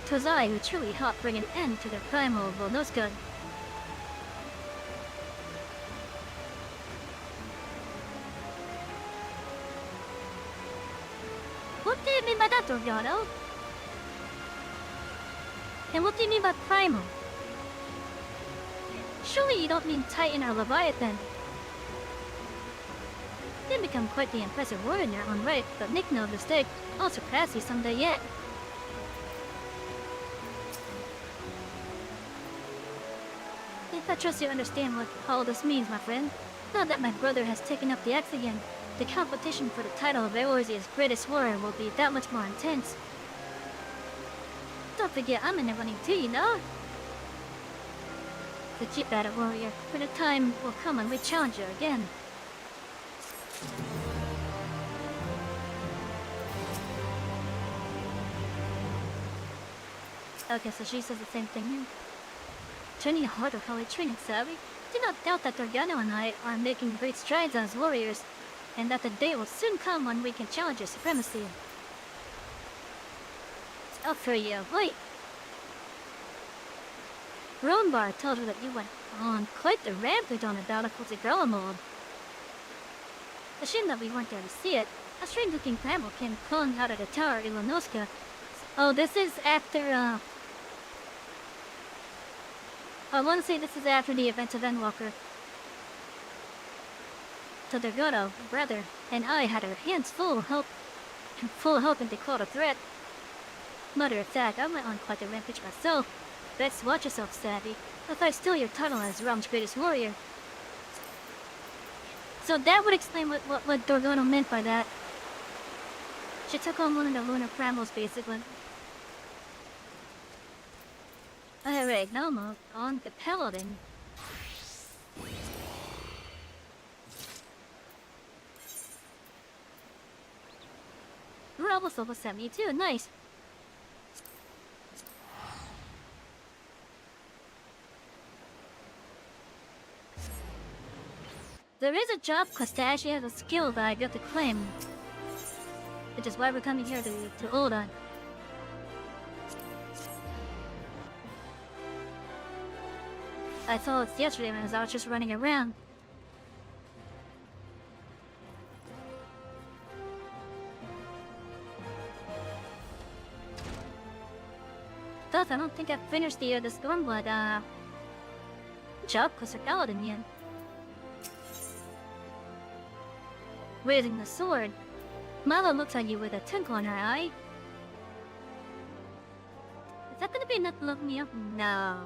'twas I who truly helped bring an end to the primal Volnoska. What do you mean by that, Dorgado? And what do you mean by primal? Surely you don't mean Titan or Leviathan. You've become quite the impressive warrior in your own right, but make no mistake, I'll surpass you someday yet. I trust you understand what all this means, my friend. Now that my brother has taken up the axe again, the competition for the title of Eorzea's greatest warrior will be that much more intense. Don't forget, I'm in the running too, you know? The cheap battle warrior, for the time will come when we challenge you again. Okay, so she says the same thing here. Training harder while we train, Savy. Do not doubt that Dorgano and I are making great strides as warriors, and that the day will soon come when we can challenge your supremacy. I'll for you, wait. Roanbar told her that you went on quite the rampage on the battlefield of Garlemald. A shame that we weren't there to see it. A strange-looking bramble came crawling out of the tower in Ilanoska. Oh, this is after, I want to say this is after the events of Endwalker. So Dorgado, brother, and I had our hands full hoping to caught a threat. Matter of fact, I went on quite a rampage myself. Best watch yourself, Savy, if I steal your title as Realm's greatest warrior. So that would explain what Dorgano meant by that. She took on one of the lunar brambles, basically. Alright, now move on to Paladin. We're almost level 72, nice. There is a job quest that actually has a skill that I got to claim. Which is why we're coming here to Uldan. I saw it yesterday when I was just running around. Thus, I don't think I've finished the Stormblood, job quest for Paladin yet. Raising the sword. Mala looks at you with a twinkle in her eye. Is that gonna be enough to look me up? No.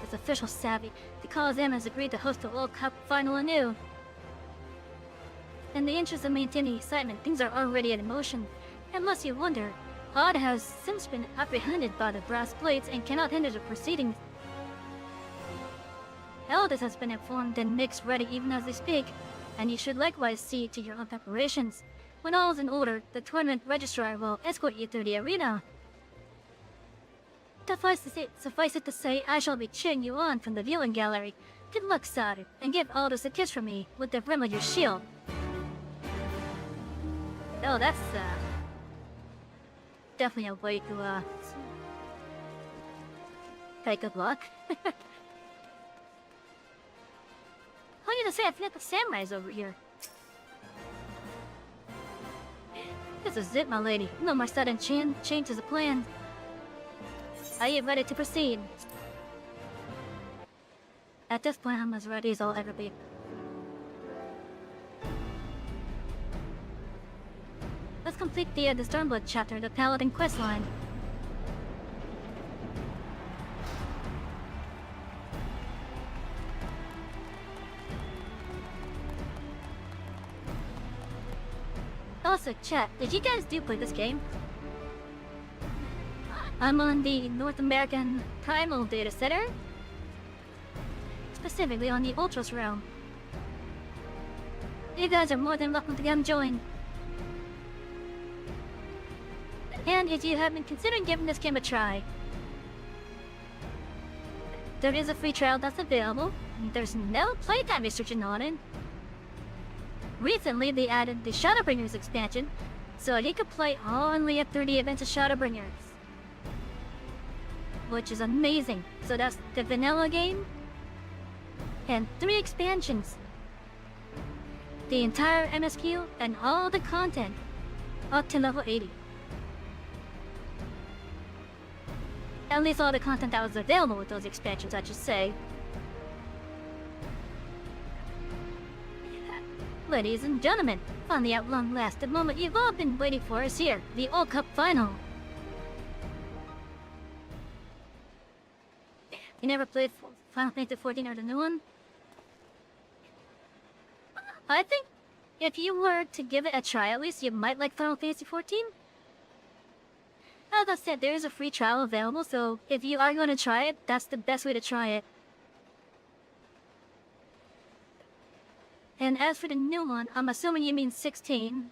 It's official, Savy. The Coliseum has agreed to host the World Cup final anew. In the interest of maintaining excitement, things are already in motion. Unless you wonder, Odd has since been apprehended by the brass plates and cannot hinder the proceedings. Eldis has been informed and makes ready even as they speak, and you should likewise see to your own preparations. When all is in order, the tournament registrar will escort you through the arena. Suffice it to say, I shall be cheering you on from the viewing gallery. Good luck, Sar, and give Aldous a kiss from me with the brim of your shield. Oh, that's, definitely a way to, Okay, good luck. I need to say, I forgot the samurai's over here. This is it, my lady. No more sudden changes of plan. Are you ready to proceed? At this point, I'm as ready as I'll ever be. Let's complete the Stormblood chapter, the Paladin questline. Also, chat, did you guys do play this game? I'm on the North American Primal Data Center, specifically on the Ultras realm. You guys are more than welcome to come join. And if you have been considering giving this game a try, there is a free trial that's available. There's no playtime restriction on it. Recently, they added the Shadowbringers expansion, so you could play only up 30 events of Shadowbringers, which is amazing. So that's the vanilla game, and 3 expansions, the entire MSQ, and all the content up to level 80. At least all the content that was available with those expansions, I should say. Ladies and gentlemen, finally at long last, the moment you've all been waiting for is here, the All Cup Final. You never played Final Fantasy XIV or the new one? I think if you were to give it a try, at least you might like Final Fantasy XIV. As I said, there is a free trial available, so if you are going to try it, that's the best way to try it. And as for the new one, I'm assuming you mean 16.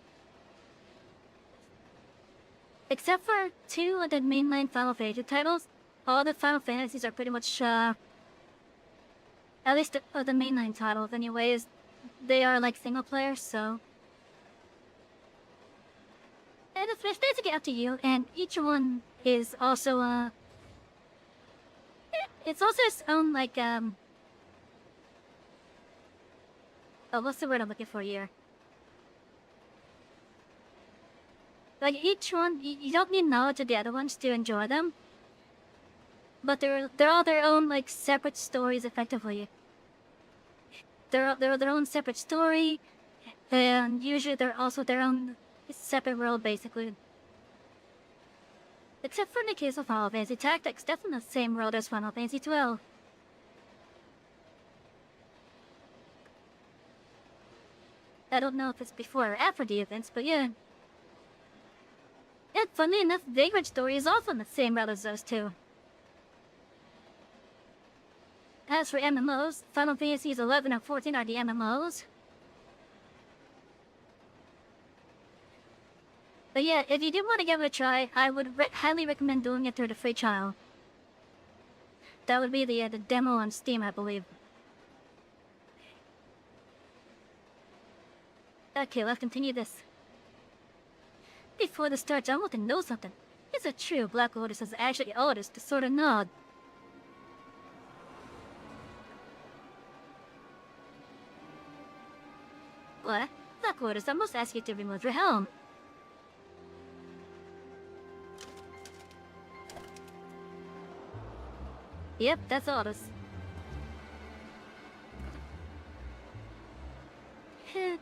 Except for 2 of the mainline Final Fantasy titles, all the Final Fantasies are pretty much, at least the mainline titles anyways, they are like single player, so... And it's basically up to you, and each one is also, it's also its own, like, oh, what's the word I'm looking for here? Like, each one, you don't need knowledge of the other ones to enjoy them. But they're all their own, like, separate stories, effectively. They're their own separate story, and usually they're also their own separate world, basically. Except for in the case of Final Fantasy Tactics, that's in the same world as Final Fantasy XII. I don't know if it's before or after the events, but yeah. And funny enough, Vagrant Story is also in the same world as those two. As for MMOs, Final Fantasies 11 and 14 are the MMOs. But yeah, if you do want to give it a try, I would highly recommend doing it through the free trial. That would be the demo on Steam, I believe. Okay, let's continue this. Before this starts, I want to know something. Is it true Black Lotus is actually Lotus to sort of nod? What? Black Lotus, I must ask you to remove your helm. Yep, that's Lotus.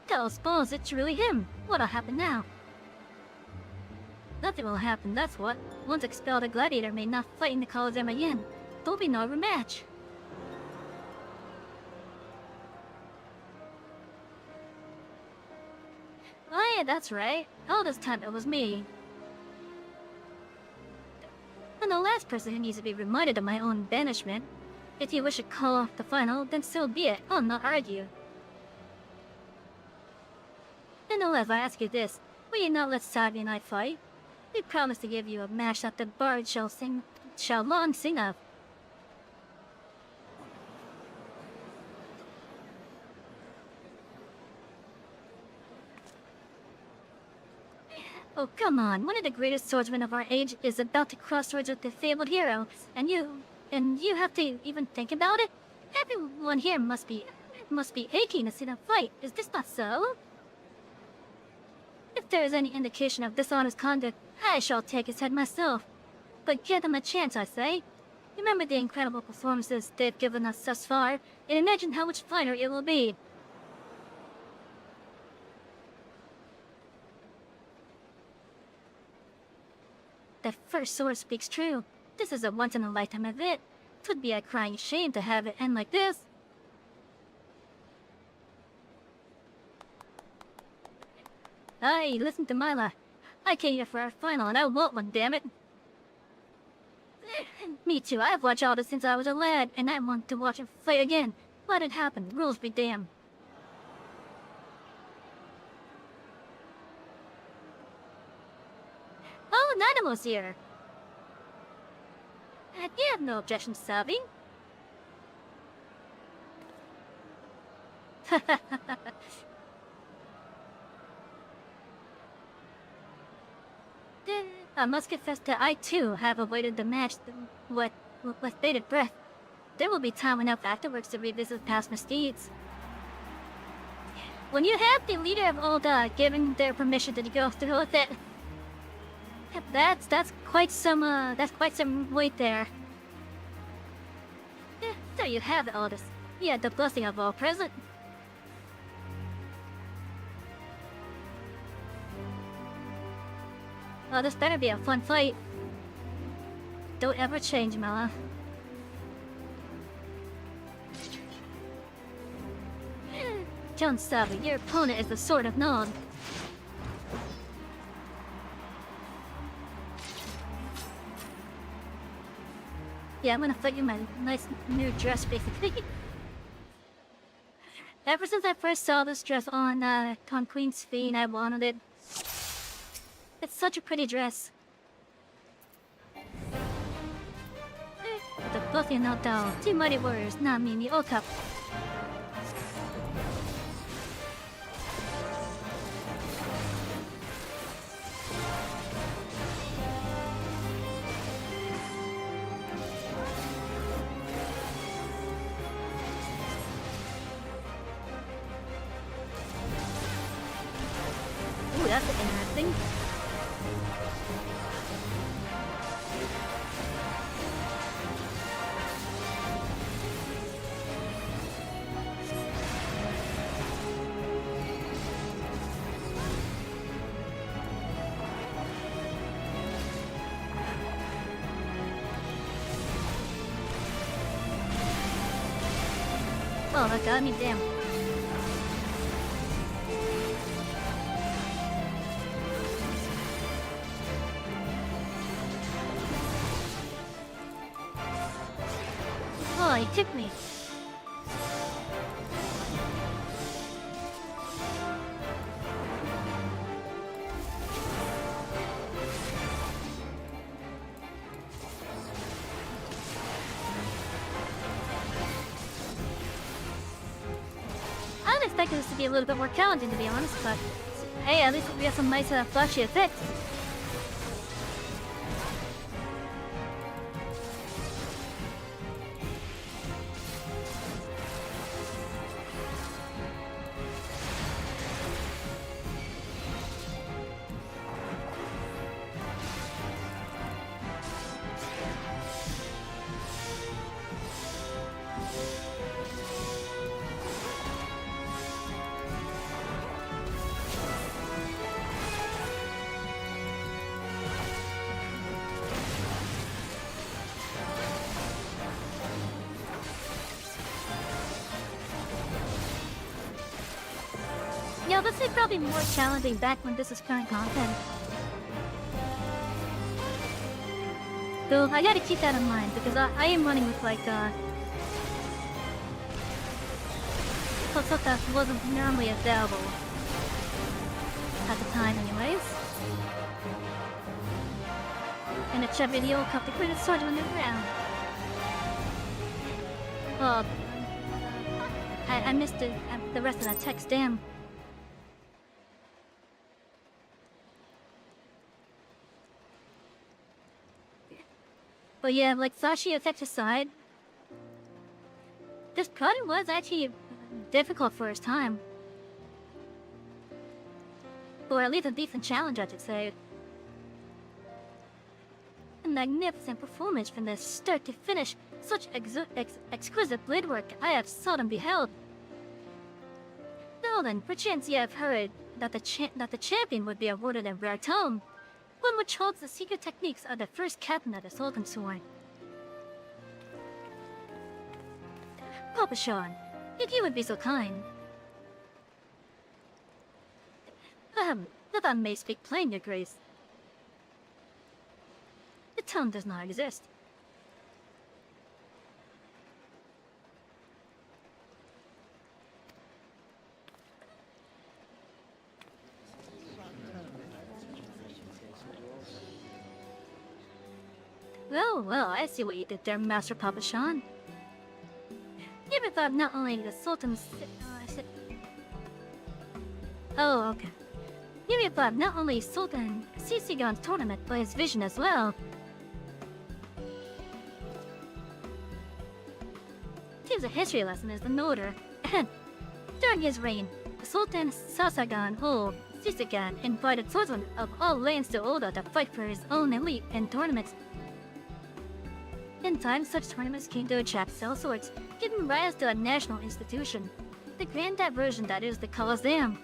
Don't suppose it's really him. What'll happen now? Nothing will happen, that's what. Once expelled, a gladiator may not fight in the Colosseum again. There'll be no rematch. Oh yeah, that's right. All this time it was me. And the last person who needs to be reminded of my own banishment. If you wish to call off the final, then so be it. I'll not argue. And no less, I ask you this. Will you not let Savy and I fight? We promise to give you a match that the bard shall long sing of. Oh, come on. One of the greatest swordsmen of our age is about to cross swords with the fabled hero. And and you have to even think about it? Everyone here must be aching to see them fight. Is this not so? If there is any indication of dishonest conduct, I shall take his head myself. But give them a chance, I say. Remember the incredible performances they've given us thus far, and imagine how much finer it will be. That first source speaks true. This is a once-in-a-lifetime event. 'Twould be a crying shame to have it end like this. Hey, listen to Mila. I came here for our final and I want one, damn it. Me too, I've watched all this since I was a lad, and I want to watch him fight again. Let it happen, rules be damned. Oh, Nanamo's here. You have no objection, Savy. I must confess that I too have avoided the match with bated breath. There will be time enough afterwards to revisit past misdeeds. When you have the leader of Olda giving their permission to go through with it, that's quite some weight there. There you have it, Aldous. You had the blessing of all present. Oh, this better be a fun fight. Don't ever change, Mela. John Savy, your opponent is the Sword of Nod. Yeah, I'm gonna fight you in my nice new dress, basically. Ever since I first saw this dress on Queen's feet, I wanted it. It's such a pretty dress. The Buffy and Outdoor, two mighty warriors, not me, the old cup. Ooh, that's interesting. Oh, that got me, damn. Oh, he took me. I was expecting this to be a little bit more challenging, to be honest, but hey, at least we have some nice flashy effects. Yeah, this is probably more challenging back when this is current content. So I gotta keep that in mind because I am running with like stuff that wasn't normally available at the time anyways. And it's a video cup the greatest sword on the ground. Oh, I missed the rest of that text, damn. But yeah, like Sashi effect aside, this product was actually difficult for its time. Or at least a decent challenge, I should say. A magnificent performance from the start to finish. Such exquisite blade work I have seldom beheld. Now then, perchance you have heard that the champion would be awarded a rare tome, one which holds the secret techniques of the first captain of the Sultan's Sword. Papa Sean, if you would be so kind. If I may speak plain, Your Grace. The tome does not exist. Well, I see what you did there, Master Papa Sean. You ever thought not only the Sultan's... Oh, okay. You ever thought not only Sultan Sisigon's tournament, but his vision as well. Seems a history lesson is in order. During his reign, Sultan Sasagan Ho Sisigan invited swordsmen of all lands to Oda to fight for his own elite in tournaments. In time, such tournaments came to attract sellswords, giving rise to a national institution, the grand diversion that is the Colosseum.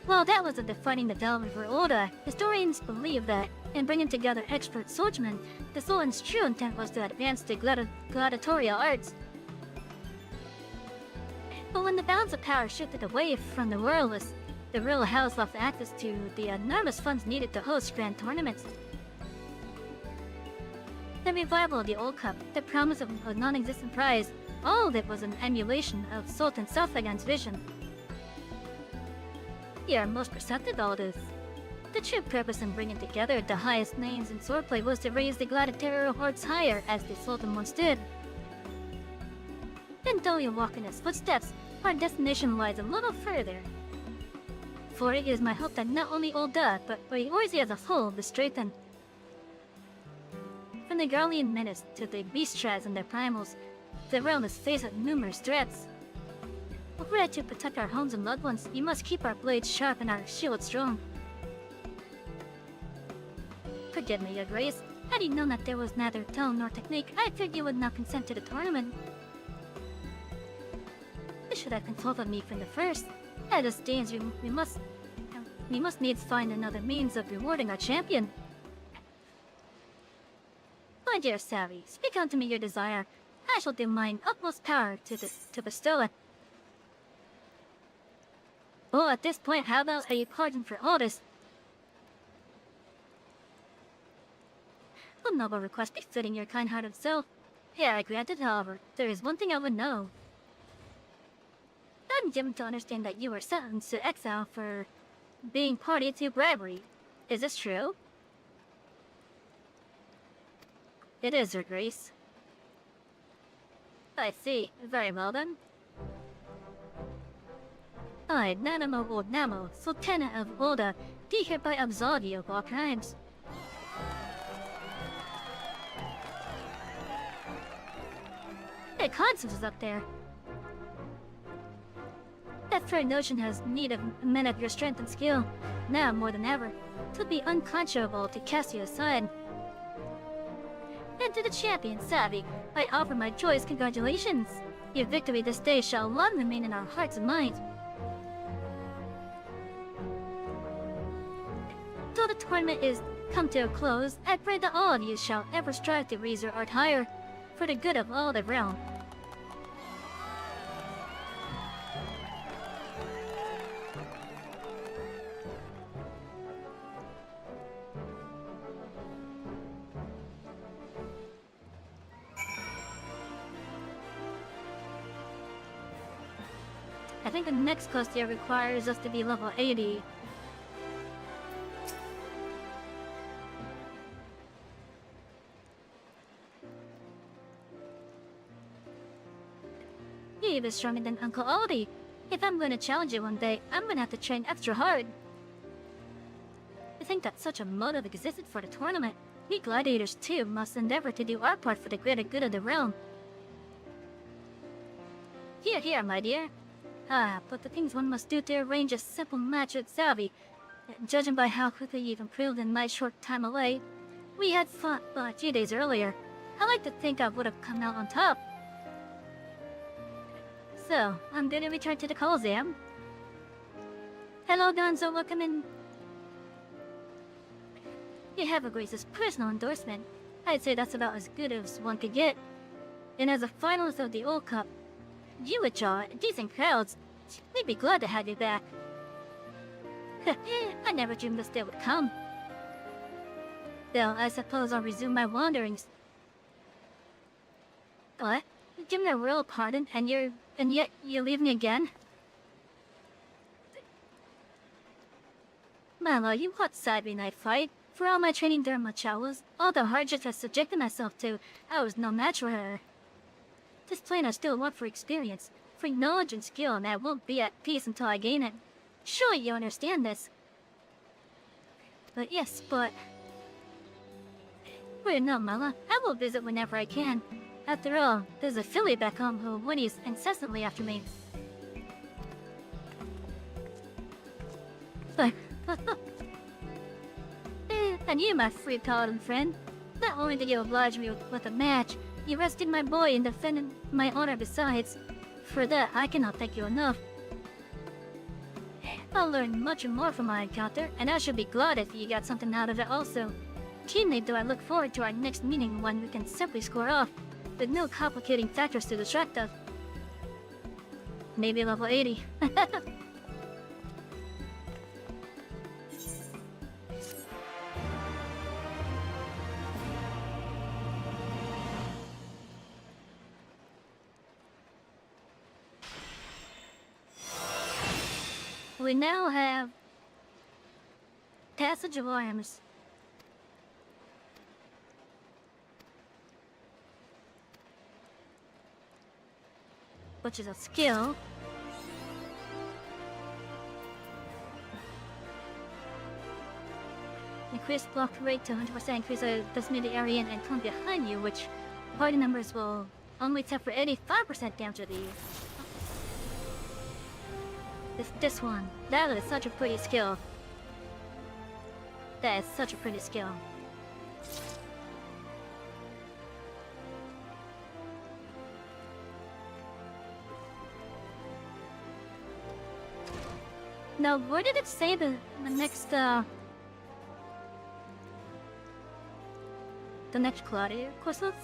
While that was a defining development for Oda, historians believe that, in bringing together expert swordsmen, the Sultan's true intent was to advance the gladiatorial arts. But when the balance of power shifted away from the royalists, the royal house lost access to the enormous funds needed to host grand tournaments. The revival of the Old Cup, the promise of a non-existent prize, all of it was an emulation of Sultan Safagan's vision. You are most perceptive, all this. The true purpose in bringing together the highest names in swordplay was to raise the gladiatorial hordes higher, as the Sultan once did. And though you walk in his footsteps, our destination lies a little further. For it is my hope that not only Oda, but Eorzea as a whole be strengthened. From the Garlean menace to the Beastrads and their primals, the realm is faced with numerous threats. If we are to protect our homes and loved ones, we must keep our blades sharp and our shields strong. Forgive me, Your Grace. Had you known that there was neither tone nor technique, I feared you would not consent to the tournament. You should have consulted me from the first. At this stage, we must needs find another means of rewarding our champion. My dear Savy, speak unto me your desire. I shall do mine utmost power to bestow it. Oh, at this point, how about a pardon for all this? A noble request befitting your kind-hearted self. Yeah, I grant it, however. There is one thing I would know. I'm given to understand that you were sentenced to exile for being party to bribery. Is this true? It is, Your Grace. I see. Very well then. I, Nanamo Old Namo, Sultana of Oda, do hereby absolve you of all crimes. Hey, Constance is up there. That fair notion has need of men of your strength and skill. Now more than ever, 'twould be unconscionable to cast you aside. And to the champion, Savy, I offer my joyous congratulations. Your victory this day shall long remain in our hearts and minds. Till the tournament is come to a close, I pray that all of you shall ever strive to raise your art higher, for the good of all the realm. I think the next quest here requires us to be level 80. You're even stronger than Uncle Aldi. If I'm going to challenge you one day, I'm going to have to train extra hard. I think that such a motive existed for the tournament. We gladiators too must endeavor to do our part for the greater good of the realm. Here, here, my dear. But the things one must do to arrange a simple match with Savy. Judging by how quickly you've improved in my short time away, we had fought a few days earlier. I like to think I would have come out on top. So, I'm gonna return to the Coliseum. Hello, Gonzo, welcome in. You have a Grace's personal endorsement. I'd say that's about as good as one could get. And as a finalist of the Old Cup, you would draw decent crowds. We'd be glad to have you back. I never dreamed this day would come. Though, I suppose I'll resume my wanderings. What? Give me a real pardon, and yet you leave me again? Mala, you watched Savy night fight. For all my training during my travels, all the hardships I subjected myself to, I was no match for her. This plane I still want for experience, for knowledge and skill, and I won't be at peace until I gain it. Surely you understand this. But yes, but... Wait, no, Mala. I will visit whenever I can. After all, there's a filly back home who whinnies incessantly after me. But... And you, my free paladin friend, not only did you oblige me with a match, you rescued my boy and defended my honor besides. For that, I cannot thank you enough. I'll learn much more from my encounter, and I should be glad if you got something out of it also. Keenly do I look forward to our next meeting when we can simply square off, with no complicating factors to distract us. Maybe level 80. We now have Passage of Arms. Which is a skill. Increase block rate to 100%, increase the vicinity area and come behind you, which party numbers will only take for 85% damage to the... This one. That is such a pretty skill. That is such a pretty skill. Now, where did it say the next Claudia course was?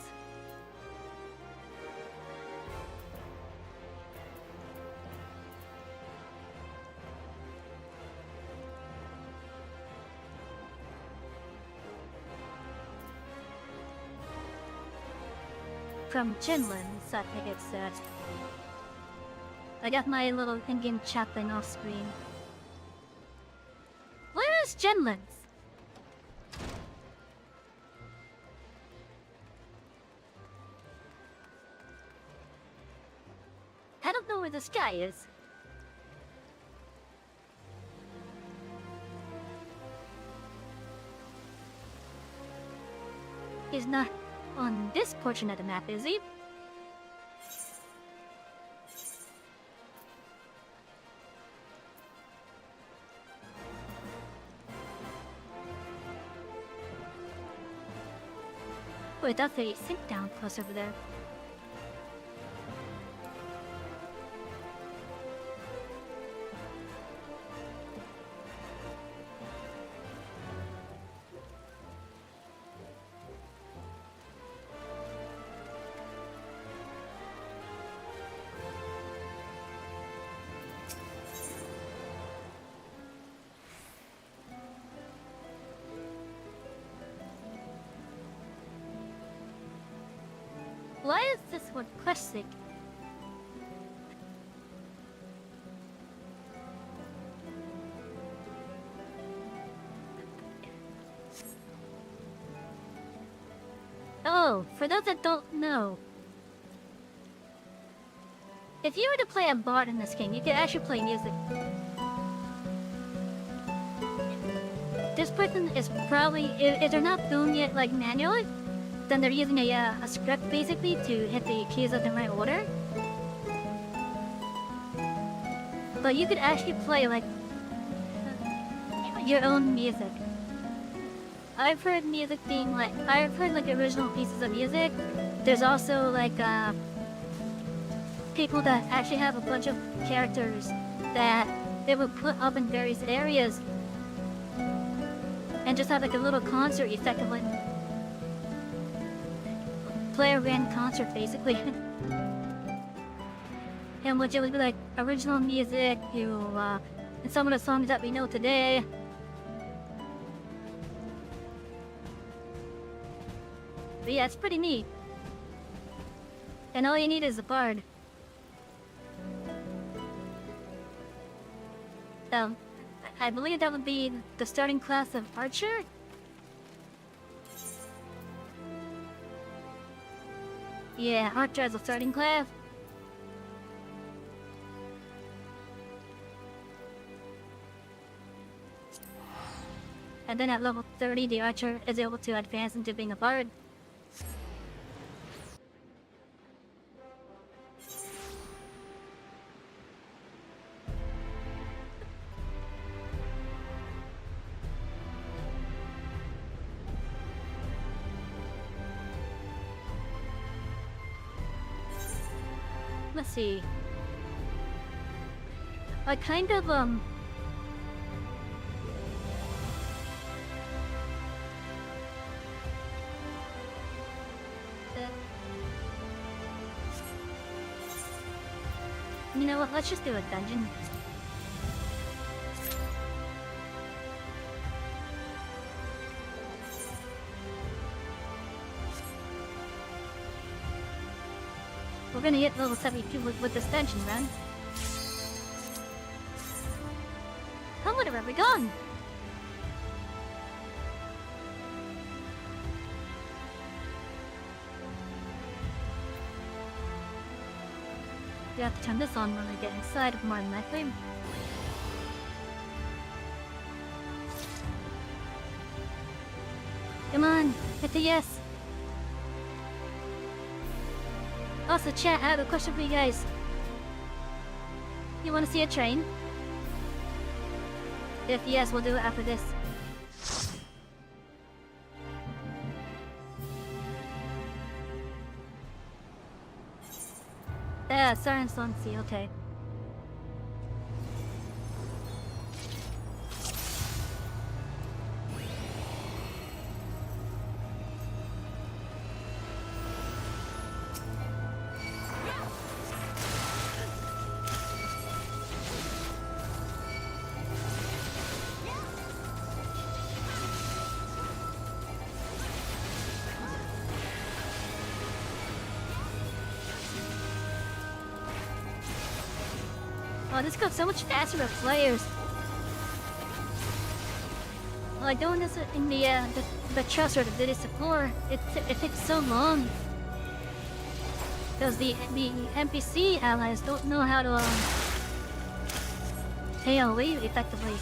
From Chinlands, I think it said. I got my little in-game chat thing off screen. Where is Chinlands? I don't know where this guy is. He's not on this portion of the map, is he? Wait, that's a sink down close over there. Why is this one classic? Oh, for those that don't know, if you were to play a bard in this game, you could actually play music. this person is probably, if they're not doing it like manually, then they're using a script basically to hit the keys in the right order. But you could actually play like your own music. I've heard music being like, I've heard like original pieces of music. There's also like people that actually have a bunch of characters that they would put up in various areas and just have like a little concert effectively. Player ran concert basically. And which it would be like original music to and some of the songs that we know today. But yeah, it's pretty neat. And all you need is a bard. I believe that would be the starting class of Archer. Yeah, Archer is a starting class. And then at level 30, the Archer is able to advance into being a bard. Let's see. I kind of, you know what, let's just do a dungeon. We're gonna hit level 72 with this dungeon run. How would have we gone? You have to turn this on when we get inside, more than likely. Come on, hit the yes. Also, chat, I have a question for you guys. You want to see a train? If yes, we'll do it after this. Yeah, Siren's on sea, okay. Oh, this goes so much faster with players. Like doing this in the trust or the video support, it takes so long because the NPC allies don't know how to AoE effectively.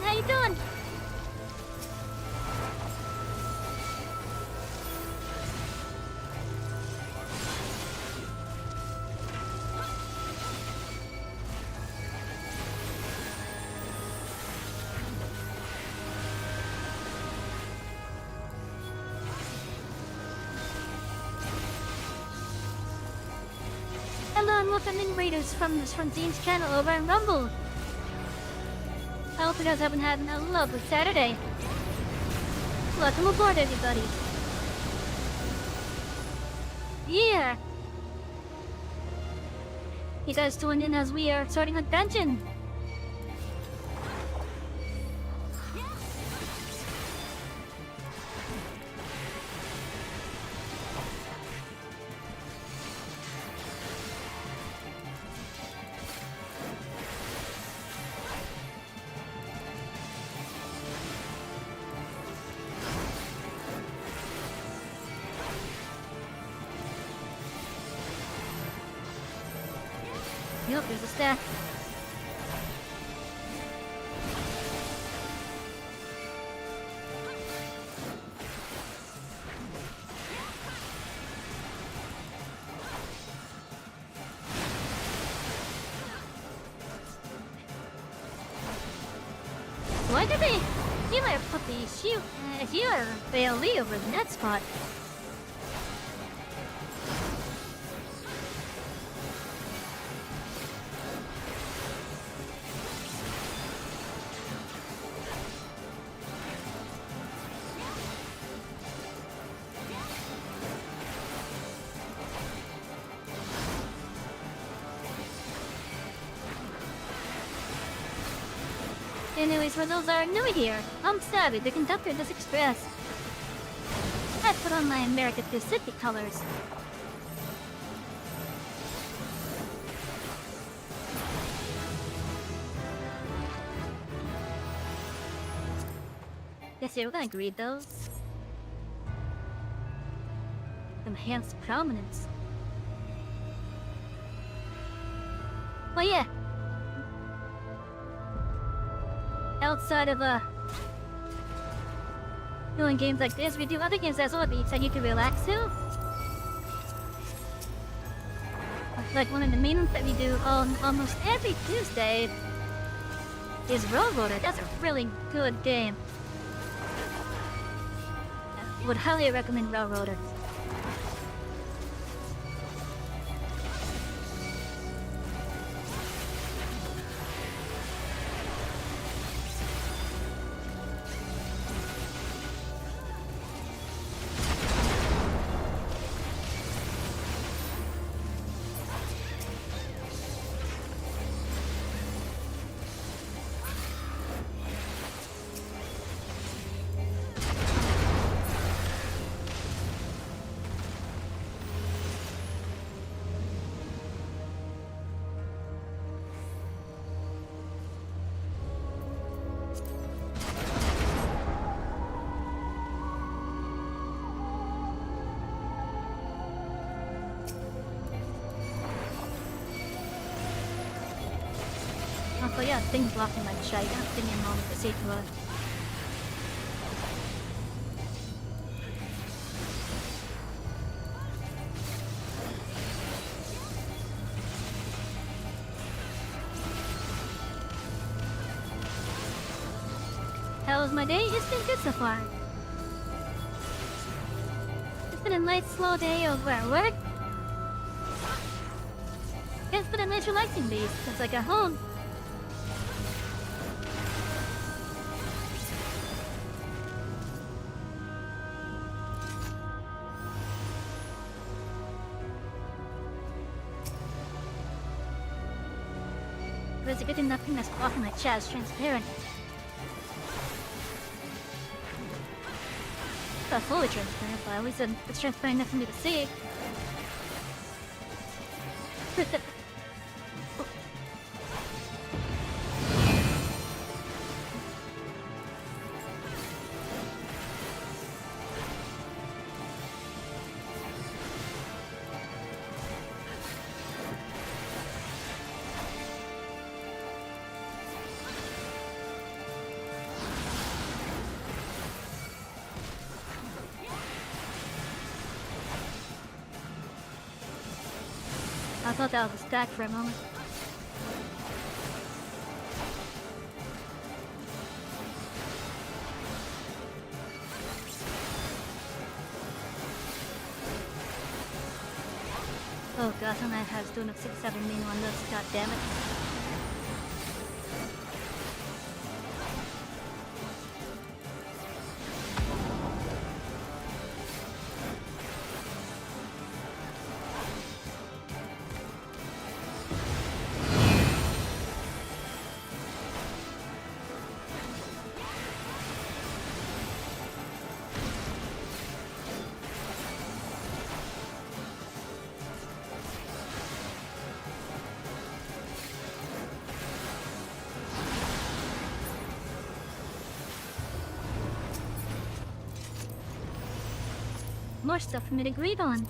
How you doing? and welcoming readers from Zene's channel over on Rumble. I hope you guys have been having a lovely Saturday. Welcome aboard, everybody. Yeah. You guys join in as we are starting a dungeon. Yep, there's a stack. Why did they? You might have put the shield, Bailey over in that spot. Anyways, for those that are new here, I'm Savy, the conductor of this express. I put on my American Pacific colors. Yes, yeah, we're gonna read those. Enhanced prominence. Well, yeah. Outside of doing games like this, we do other games as well that you can relax to. Like one of the main ones that we do on almost every Tuesday is Railroader. That's a really good game. I would highly recommend Railroader. Also, yeah, things blocking my shot. I'm thinking a moment to see to it. How was my day? It's been good so far. It's been a nice slow day over at work. It's been a nice relaxing day since I got home. But it's a good thing nothing that's blocking my chat is transparent. It's not fully transparent, but at least it's transparent enough for me to see. I thought that was a stack for a moment. Oh god, and I have doing a 6-7 main on this, god damn it. More stuff for me to grieve on.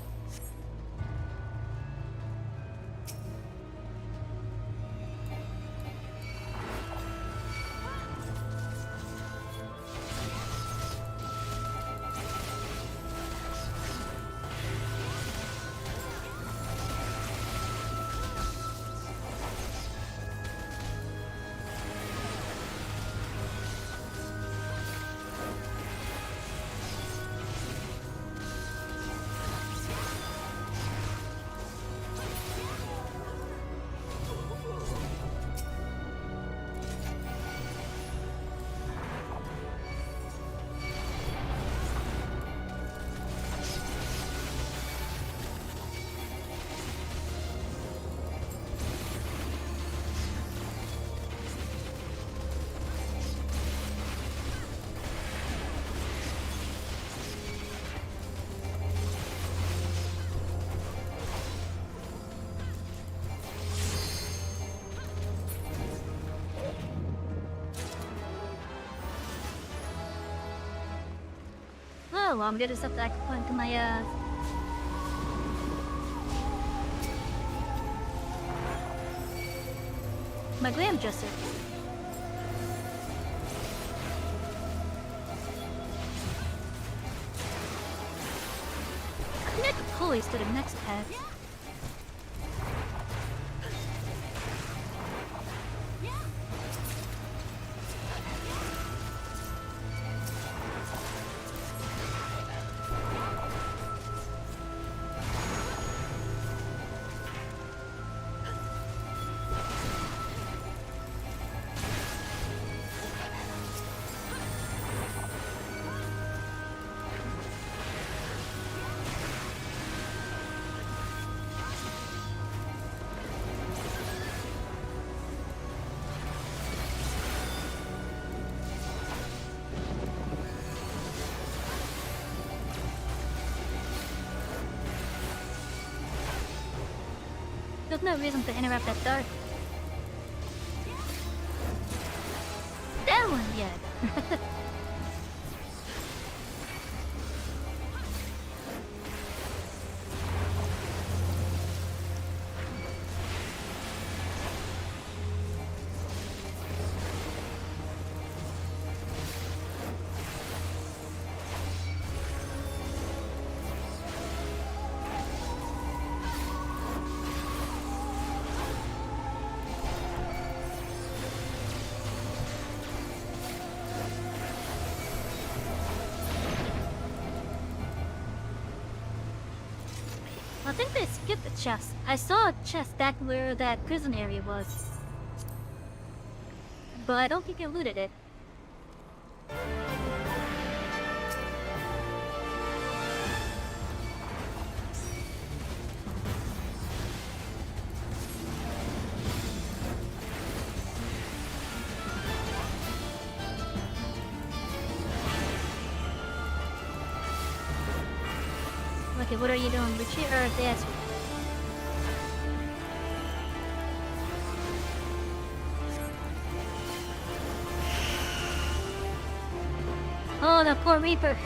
Oh, well, I'm gonna stuff that I can put into my glam dresser. Connect the pulleys to the next pad. There's no reason to interrupt that door. That one yet. I think they skipped a chest. I saw a chest back where that prison area was. But I don't think they looted it. Okay, what are you doing? Retreat or advance? Oh, the poor Reaper.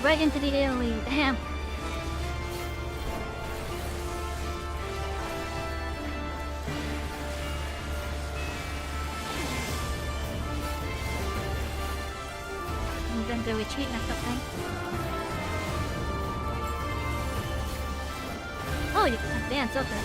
Right into the AoE. Damn. I'm gonna go retreat next up then. Oh, you can advance, okay.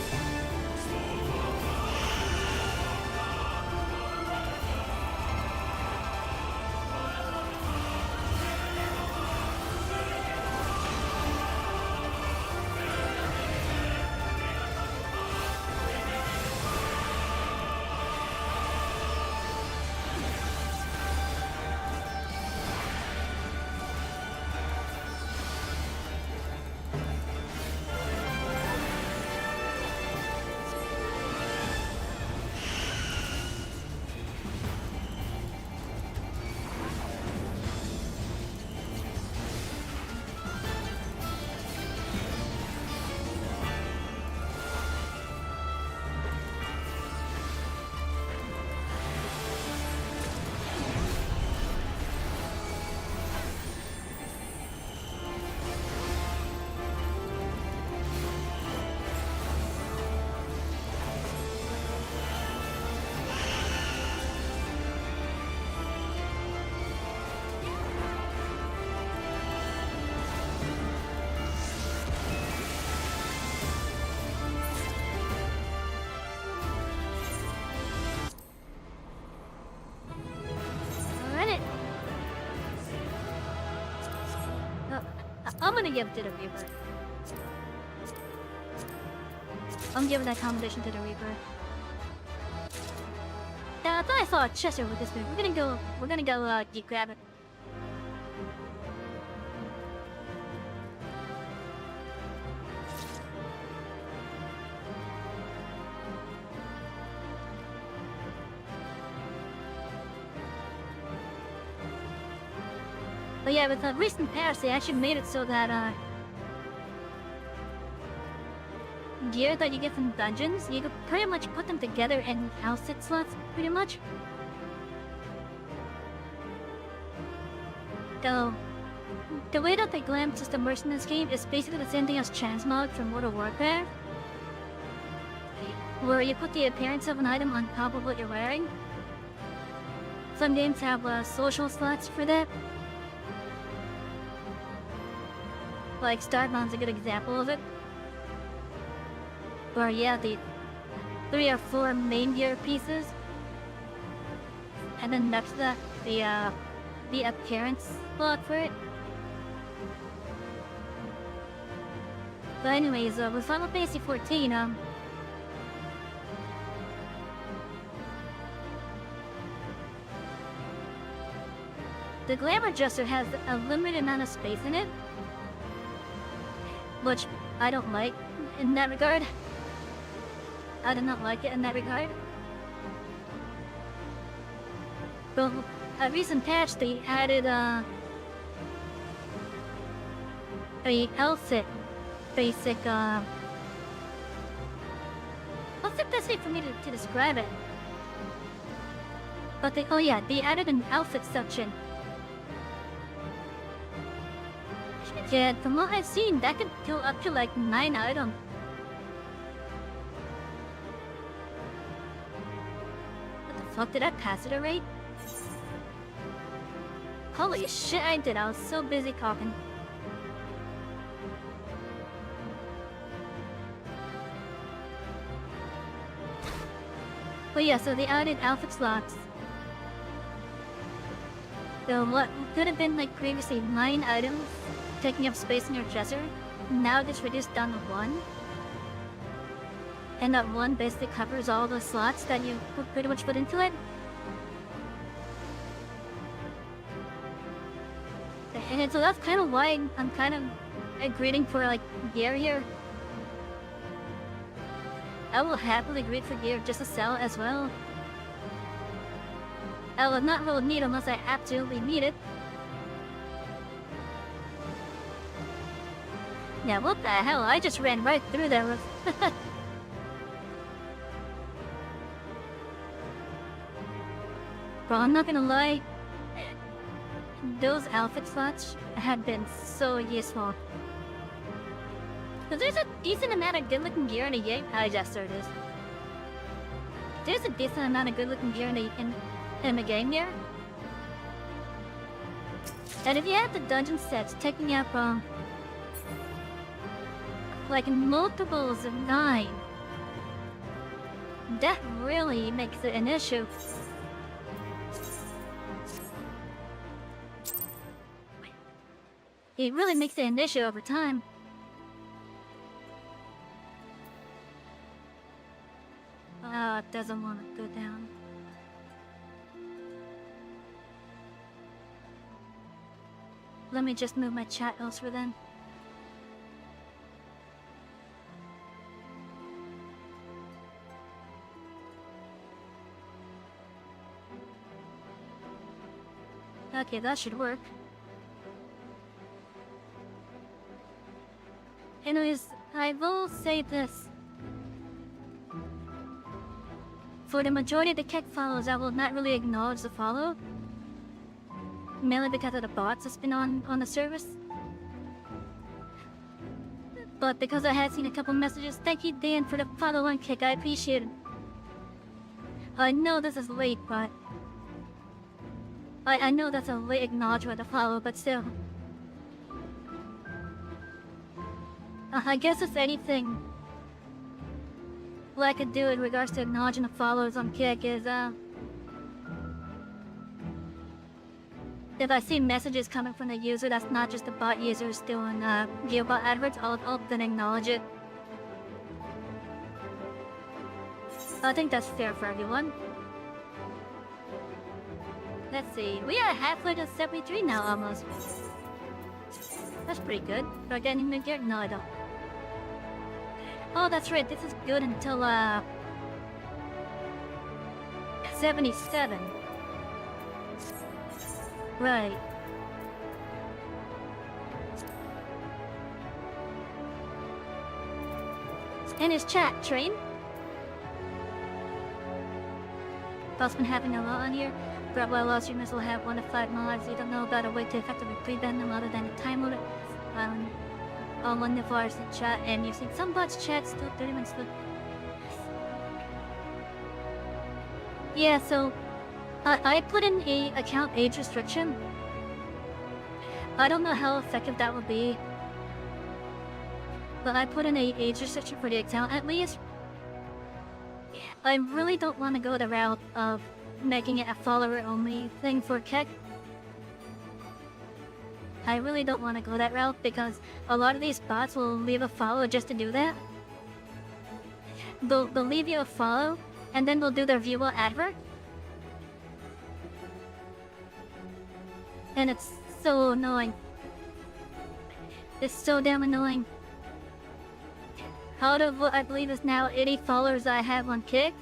gonna give it to the Reaper. I'm giving that commendation to the Reaper. I thought I saw a Chester with this move. We're gonna go grab it. But yeah, with the recent patch, they actually made it so that gear that you get from dungeons, you could pretty much put them together in outfit slots, pretty much. So, the way that the glam system works in this game is basically the same thing as transmog from World of Warcraft, where you put the appearance of an item on top of what you're wearing. Some games have social slots for that. Like Starbound's a good example of it. Where yeah, the 3 or 4 main gear pieces, and then next to that, the appearance slot for it. But anyways, with Final Fantasy 14, the Glamour Dresser has a limited amount of space in it, which I don't like in that regard. I do not like it in that regard. But a recent patch, they added a outfit basic, what's the best way for me to describe it? But they added an outfit section. Yeah, from what I've seen, that could go up to like 9 items. What the fuck, did I pass it already? Holy shit, I did. I was so busy talking. But yeah, so they added outfit slots. So what could have been like previously 9 items taking up space in your dresser, now it's reduced down to 1. And that 1 basically covers all the slots that you pretty much put into it. And so that's kind of why I'm kind of greeting for like gear here. I will happily greet for gear just to sell as well. I will not really need unless I absolutely need it. Yeah, what the hell? I just ran right through that roof. Bro, I'm not gonna lie. Those outfit slots have been so useful. Cause there's a decent amount of good-looking gear in the game. Yes, there it is. There's a decent amount of good-looking gear in the game here. And if you have the dungeon sets taking up like multiples of 9, that really makes it an issue. It really makes it an issue over time. It doesn't want to go down. Let me just move my chat elsewhere then. Okay, that should work. Anyways, I will say this. For the majority of the Keck follows, I will not really acknowledge the follow. Mainly because of the bots that's been on the service. But because I had seen a couple messages, thank you Dan for the follow on Kick, I appreciate it. I know this is late, but... I know that's a late acknowledgement to follow, but still. I guess if anything, what I could do in regards to acknowledging the follows on Kick is, if I see messages coming from the user that's not just the bot user still in GeoBot adverts, I'll then acknowledge it. I think that's fair for everyone. Let's see, we are halfway to 73 now almost. That's pretty good. Do I get any mid gear? No, I don't. Oh, that's right, this is good until 77. Right. And his chat, Train. Boss been having a lot on here. But while all streamers will have 1 to 5 mods, you don't know about a way to effectively prevent them other than a time limit. On one of ours in chat, and you've seen some bots chat still 30 minutes left. Yeah, so I put in a account age restriction. I don't know how effective that will be, but I put in a age restriction for the account at least. I really don't want to go the route of making it a follower-only thing for Keck. I really don't want to go that route because a lot of these bots will leave a follow just to do that. They'll leave you a follow, and then they'll do their viewable advert. And it's so annoying. It's so damn annoying. Out of what I believe is now 80 followers I have on Kick,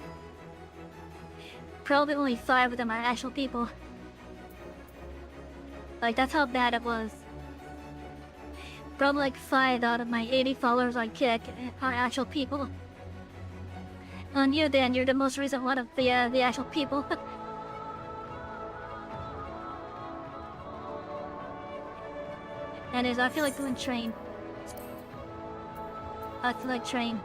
probably only 5 of them are actual people. Like, that's how bad it was. Probably like 5 out of my 80 followers on Kick are actual people. On you, Dan, you're the most recent one of the actual people. And I feel like doing Train. I feel like Train.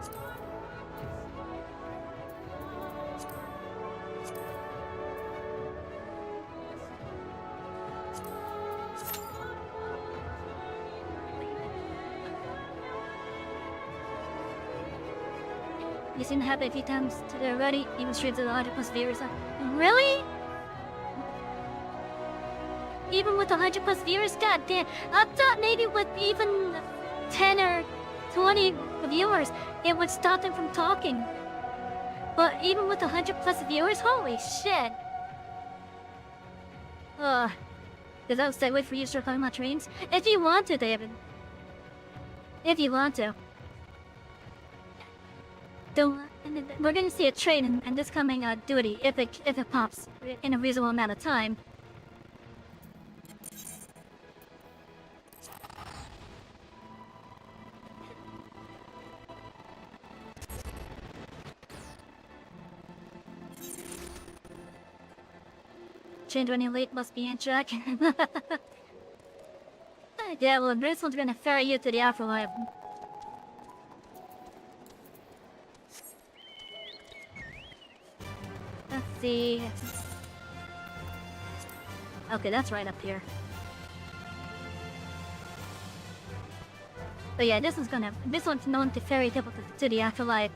You seem to have it a few times today already, even streams with 100+ viewers. Really? Even with 100+ viewers? God damn. I thought maybe with even 10 or 20 viewers, it would stop them from talking. But even with 100+ viewers? Holy shit. Does that stay away for you to start talking about trains? If you want to, David. If you want to. We're gonna see a train in this coming duty if it pops in a reasonable amount of time. Change when you're late must be in check. Yeah, well, this one's gonna ferry you to the afterlife. Let's see. Okay, that's right up here. But yeah, this one's known to ferry people to the afterlife.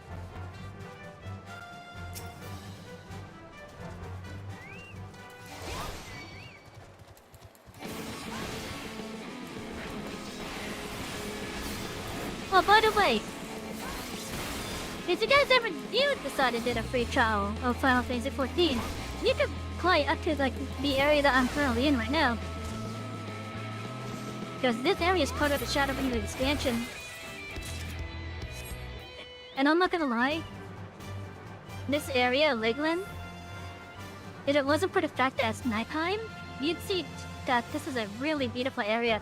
Oh, by the way, did you guys ever, you decided to do a free trial of Final Fantasy XIV, you could play up to like the area that I'm currently in right now. Because this area is part of the Shadowbringers expansion. And I'm not gonna lie, this area, Lakeland, if it wasn't for the fact that it's nighttime, you'd see that this is a really beautiful area.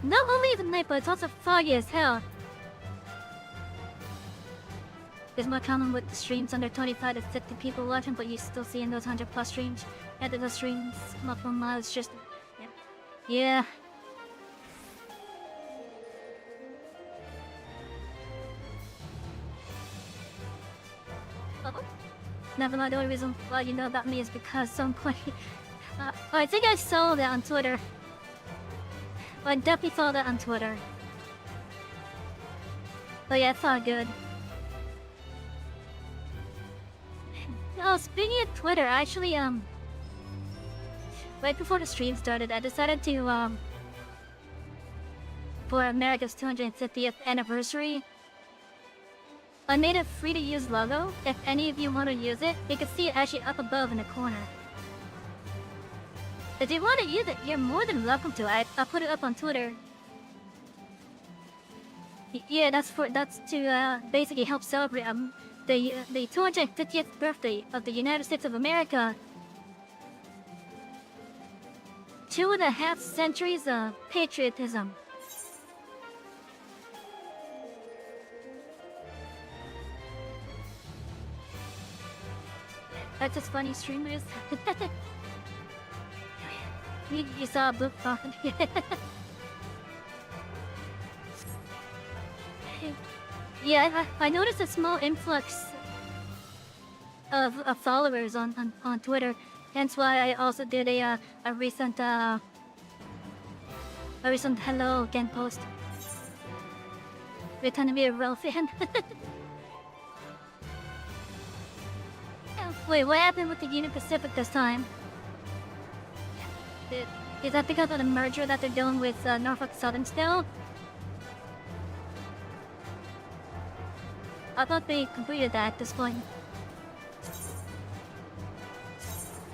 Not only is it night, but it's also foggy as hell. It's more common with the streams under 25 to 50 people watching, but you still see in those 100+ streams. After those streams, multiple miles, just... Yeah. Oh. Never mind, the only reason why you know about me is because some point... I think I saw that on Twitter. I definitely saw that on Twitter. But yeah, it's all good. Oh, speaking of Twitter, actually, right before the stream started, I decided to for America's 250th anniversary, I made a free-to-use logo. If any of you want to use it, you can see it actually up above in the corner. If you want to use it, you're more than welcome to. I'll put it up on Twitter. Yeah, that's to basically help celebrate the 250th birthday of the United States of America. 2.5 centuries of patriotism. That's just funny, streamers. You saw a book on. Yeah, I noticed a small influx of followers on Twitter. Hence why I also did a recent hello again post. Pretend to be a real fan. Wait, what happened with the Union Pacific this time? Is that because of the merger that they're doing with Norfolk Southern still? I thought they completed that at this point.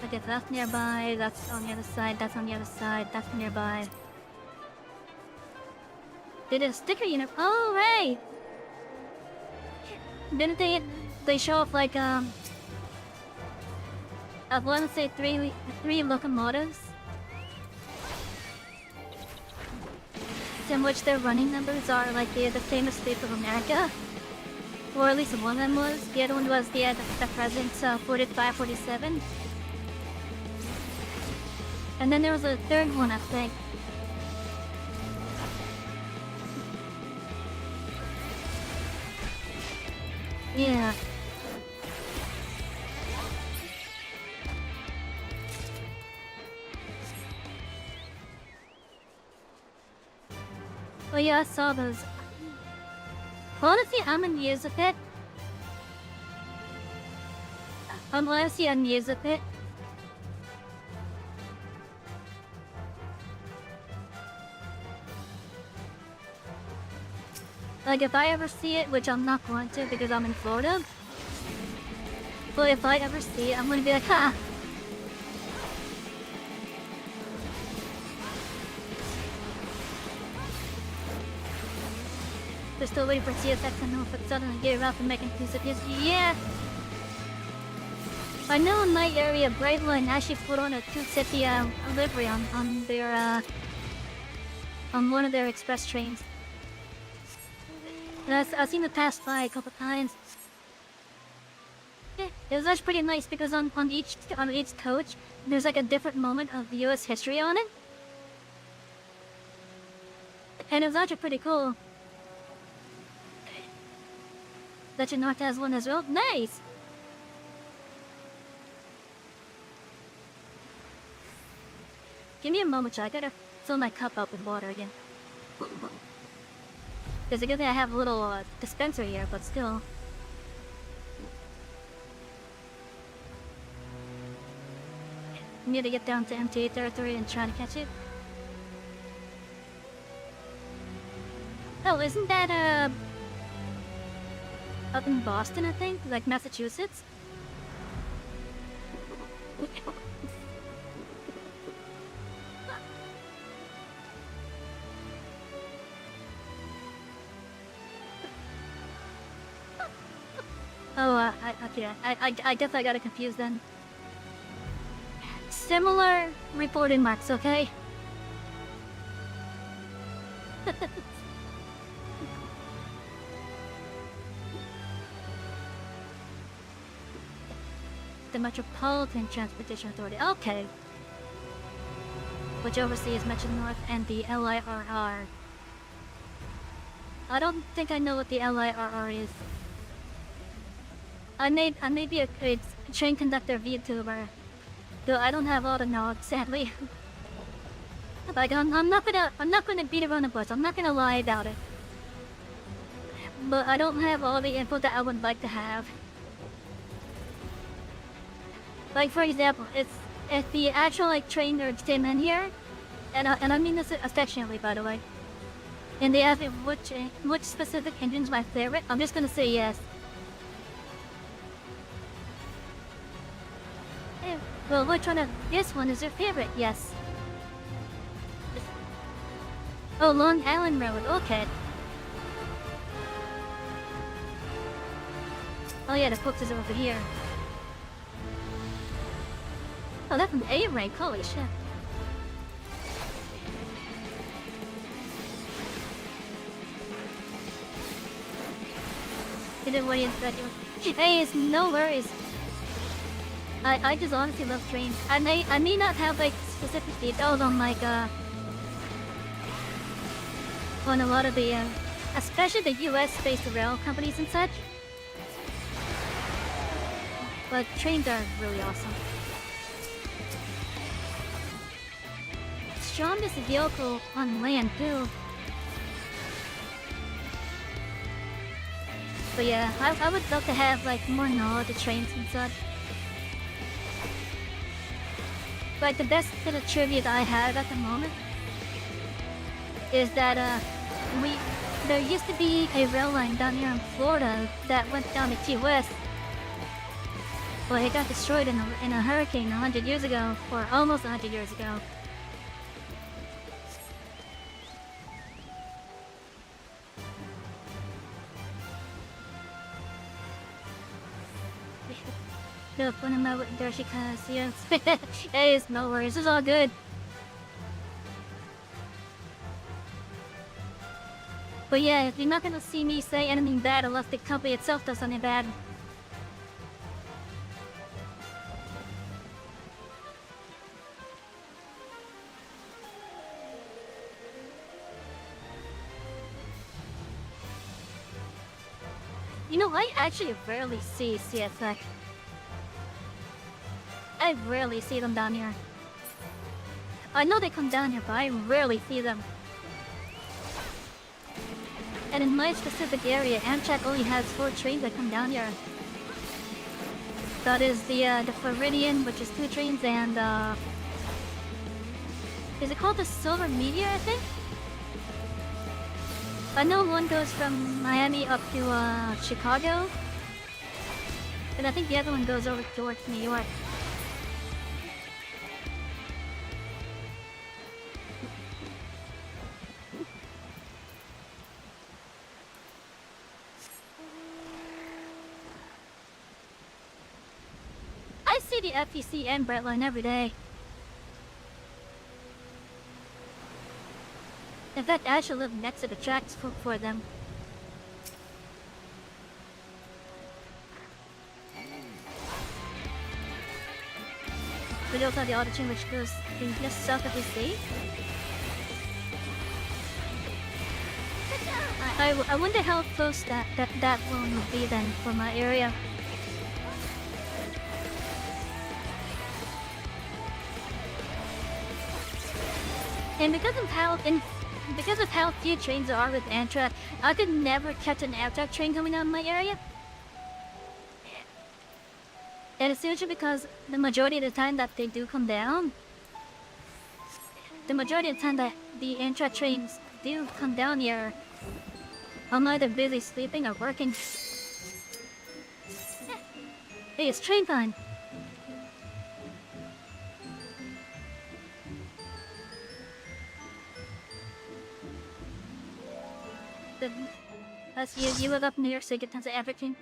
Okay, that's nearby, that's on the other side, that's on the other side, that's nearby. Did a sticker unit? Oh, right! Didn't they show off like, I want to say three locomotives? In which their running numbers are like the famous States of America. Or at least one of them was. The other one was the President's 45, 47. And then there was a third one, I think. Yeah. Oh yeah, I saw those. Honestly, I'm amused with it. Honestly, I'm amused with it. Like, if I ever see it, which I'm not going to because I'm in Florida. But if I ever see it, I'm gonna be like, ha! They're still waiting for CSX and Norfolk Southern to get around for making use of his. Yeah! I know in my area, Brightline actually put on a 250 livery on their, on one of their express trains. And I've seen it pass by a couple times. Yeah, it was actually pretty nice because on each coach, there's like a different moment of US history on it. And it was actually pretty cool. That your North has one as well. Nice! Give me a moment, I gotta fill my cup up with water again. There's a good thing I have a little dispenser here, but still. I need to get down to MTA territory and try to catch it. Oh, isn't that up in Boston, I think? Like Massachusetts? Oh, okay. I guess I got it confused then. Similar reporting marks, okay? The Metropolitan Transportation Authority. Okay. Which oversees Metro North and the LIRR. I don't think I know what the LIRR is. I may be a train conductor VTuber, though I don't have all the knowledge, sadly. Like I'm not gonna beat around the bush. I'm not gonna lie about it. But I don't have all the info that I would like to have. Like for example, If the actual like train or came in here, and I mean this affectionately, by the way, and they ask me which specific engine's my favorite, I'm just gonna say yes. Eh, well, which one of this one is your favorite? Yes. Oh, Long Island Road. Okay. Oh yeah, the books is over here. Oh, that's an A rank. Holy shit. Didn't worry about you. Hey, it's no worries. I just honestly love trains. I may not have like specific details on like on a lot of the especially the US-based rail companies and such. But trains are really awesome. Strem's vehicle on land too. But yeah, I would love to have like more knowledge of trains and such. But the best bit of trivia that I have at the moment is that there used to be a rail line down here in Florida that went down to Key West. Well, it got destroyed in a hurricane 100 years ago, or almost 100 years ago. No, when I'm out with Darcy, cause yes, hey, it's no worries, it's all good. But yeah, you're not gonna see me say anything bad unless the company itself does something bad. You know, I actually rarely see CSX. I rarely see them down here. I know they come down here, but I rarely see them. And in my specific area, Amtrak only has 4 trains that come down here. That is the Floridian, which is 2 trains, and is it called the Silver Meteor, I think? I know one goes from Miami up to Chicago, and I think the other one goes over towards New York. I see the FTC and Brightline every day. In fact, I should live next to the tracks for them. We also have the auto train which goes just south of the state. I wonder how close that one would be then for my area. And because of how few trains there are with Amtrak, I could never catch an Amtrak train coming out of my area. And it's usually because the majority of the time that they do come down, the majority of the time that the Amtrak trains do come down here, I'm either busy sleeping or working. Hey, it's train time! As you live up near New York tons of everything.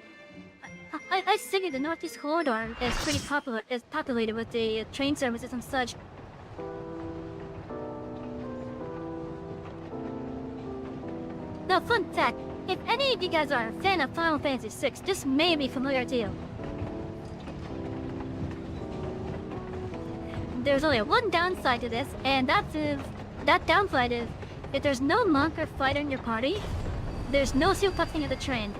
I figure the Northeast Corridor is pretty populated with the train services and such. Now, fun fact, if any of you guys are a fan of Final Fantasy VI, this may be familiar to you. There's only one downside to this, and that downside is if there's no monk or fighter in your party, there's no supplexing of the train.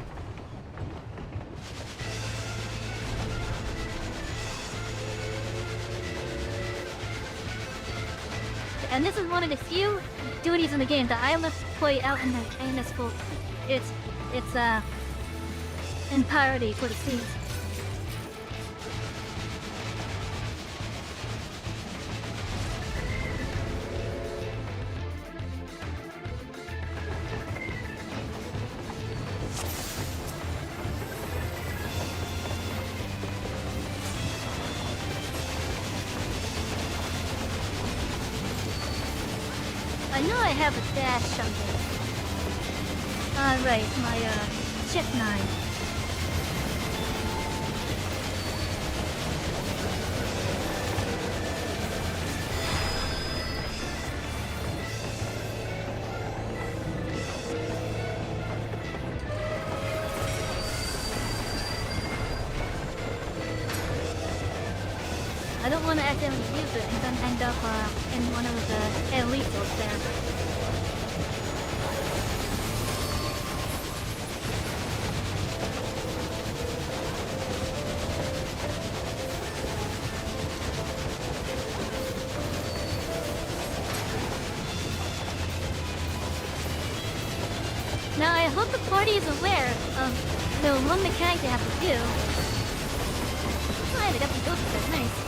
And this is one of the few duties in the game that I left play out in this full. It's in priority for the scenes. I know I have a dash something. Right, my chip 9. I don't want to accidentally use it and then end up in one of the lethals there. Now I hope the party is aware of the one mechanic they have to do. Oh, they got the ghost there, nice.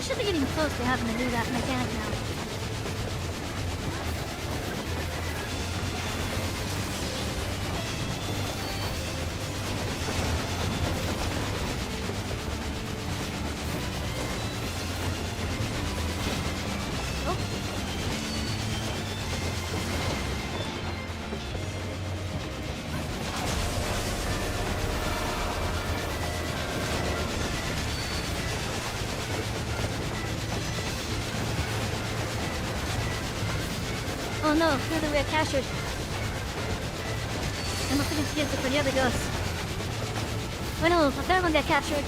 Should be getting close to having to do that mechanic now. Oh no, we're captured. I must have confused it for the other ghosts. Oh no, a third one got captured.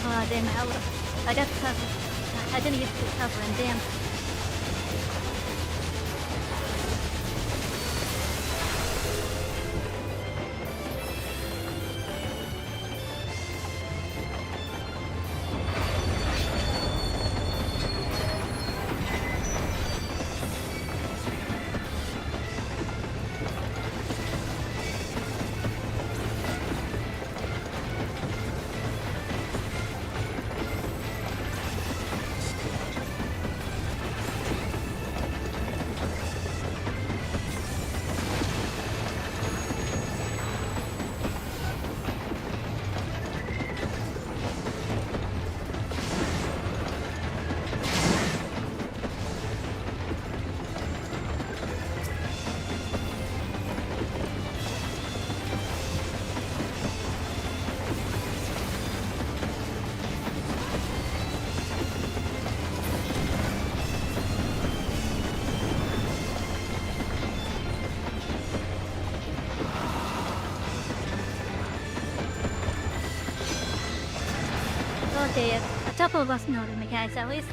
Oh damn, I got the cover. I didn't get the cover and damn. Okay, a couple of us know the mechanics at least.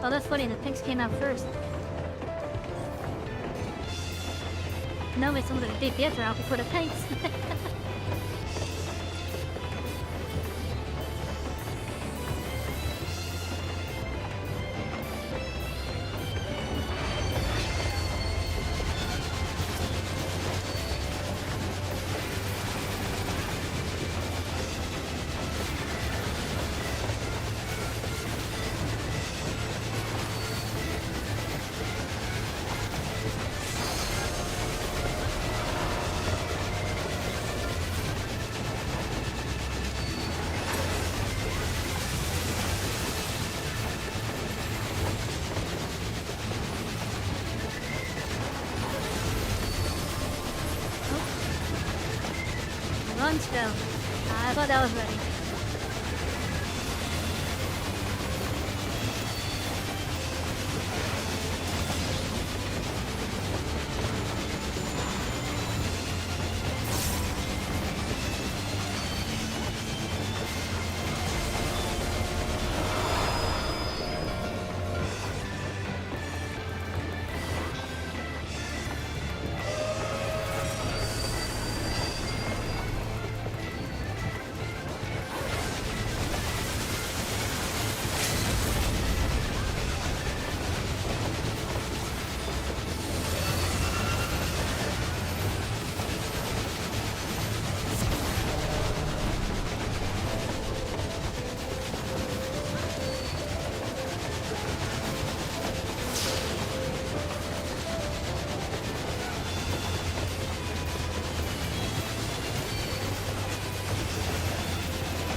Oh, that's funny, the pigs came out first. No, it's under the DPS route before the tanks. one spell. I thought that was ready.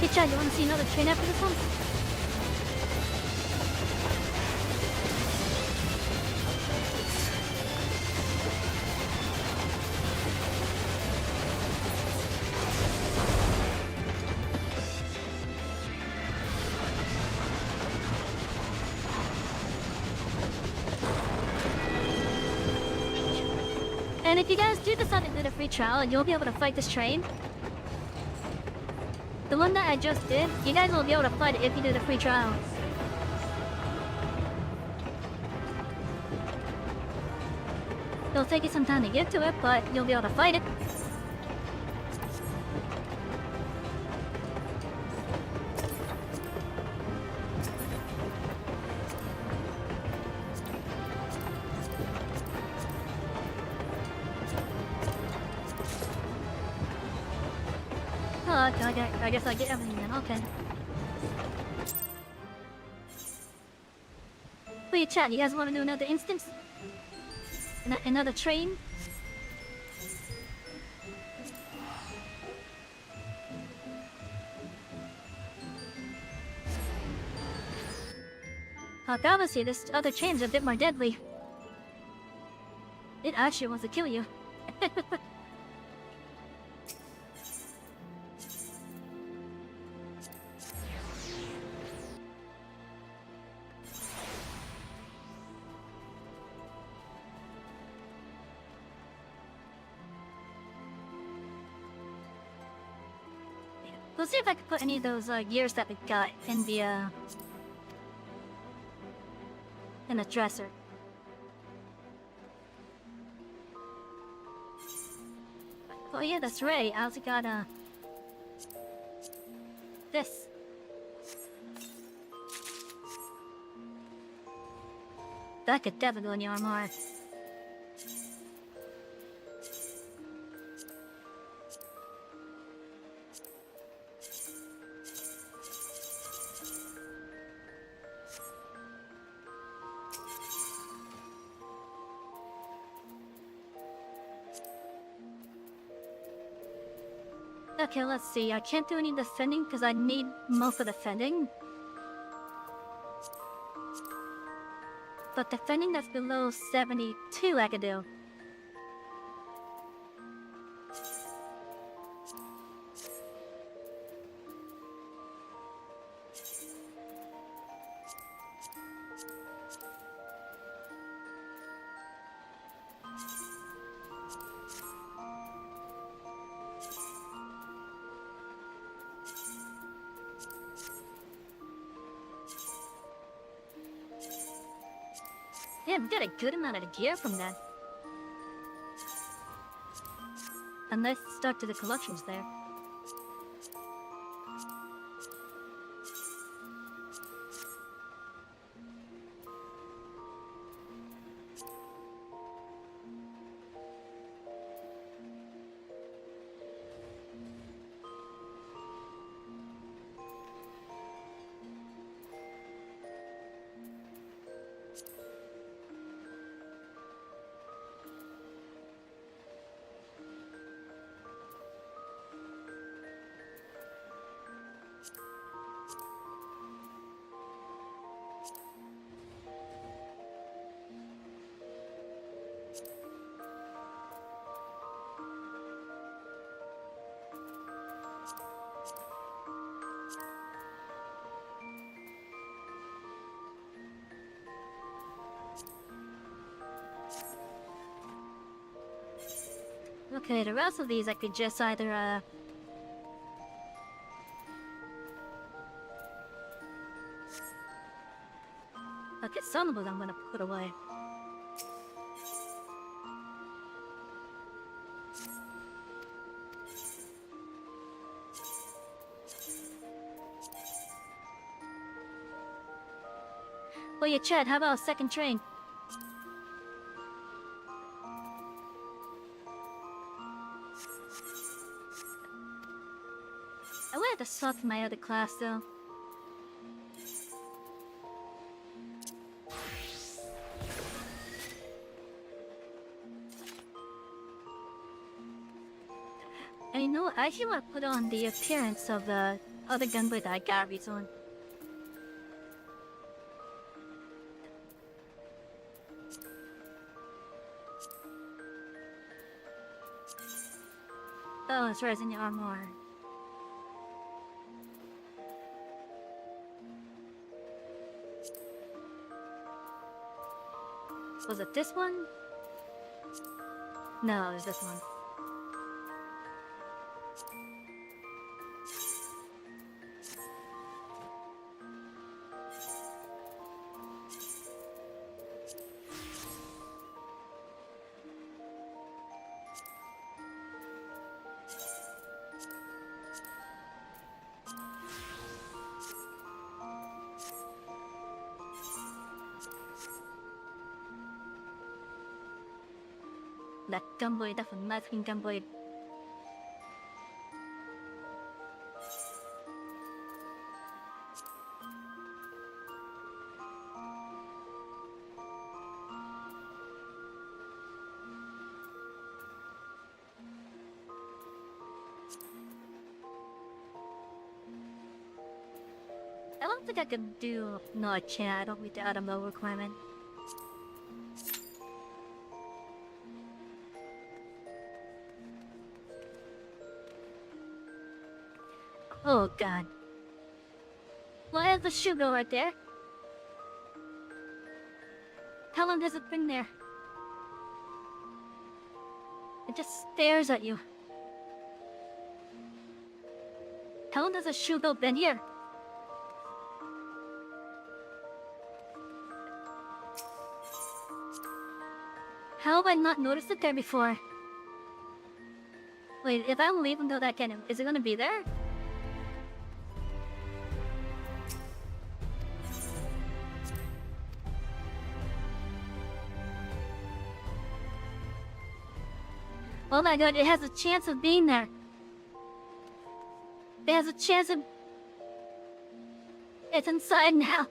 Hey Chad, you wanna see another train after this one? And if you guys do decide to do the free trial, you'll be able to fight this train. The one that I just did, you guys will be able to fight it if you do the free trial. It'll take you some time to get to it, but you'll be able to fight it. Oh, okay, I guess I get everything then, okay. Wait, chat, you guys want to do another instance? Another train? Obviously, this other chain's a bit more deadly. It actually wants to kill you. We'll see if I can put any of those gears that we got in the dresser. Oh yeah, that's right. I also got this. That could definitely go in your armor. Okay, let's see. I can't do any defending because I need most of the defending. But defending that's below 72 I could do. Yeah, we got a good amount of gear from that. Unless it's stuck to the collections there. Okay, the rest of these I could just either, okay, some of them I'm gonna put away. Well, yeah, Chad, how about a second train? I wanted to swap to my other class, though. And you know what? I actually want to put on the appearance of the other gunboy that I got recently. Oh, it's right, it's in the armor. Was it this one? No, it was this one. That gunboy, that one masking gunboy. I don't think I can do no chat. I don't meet the automo requirement. Oh god. Well, I have the shoe go right there. How long has it been there? It just stares at you. How long does a shoe go been here? How have I not noticed it there before? Wait, if I'm leaving though that cannon, is it gonna be there? Oh my god, it has a chance of being there. It has a chance of... It's inside now.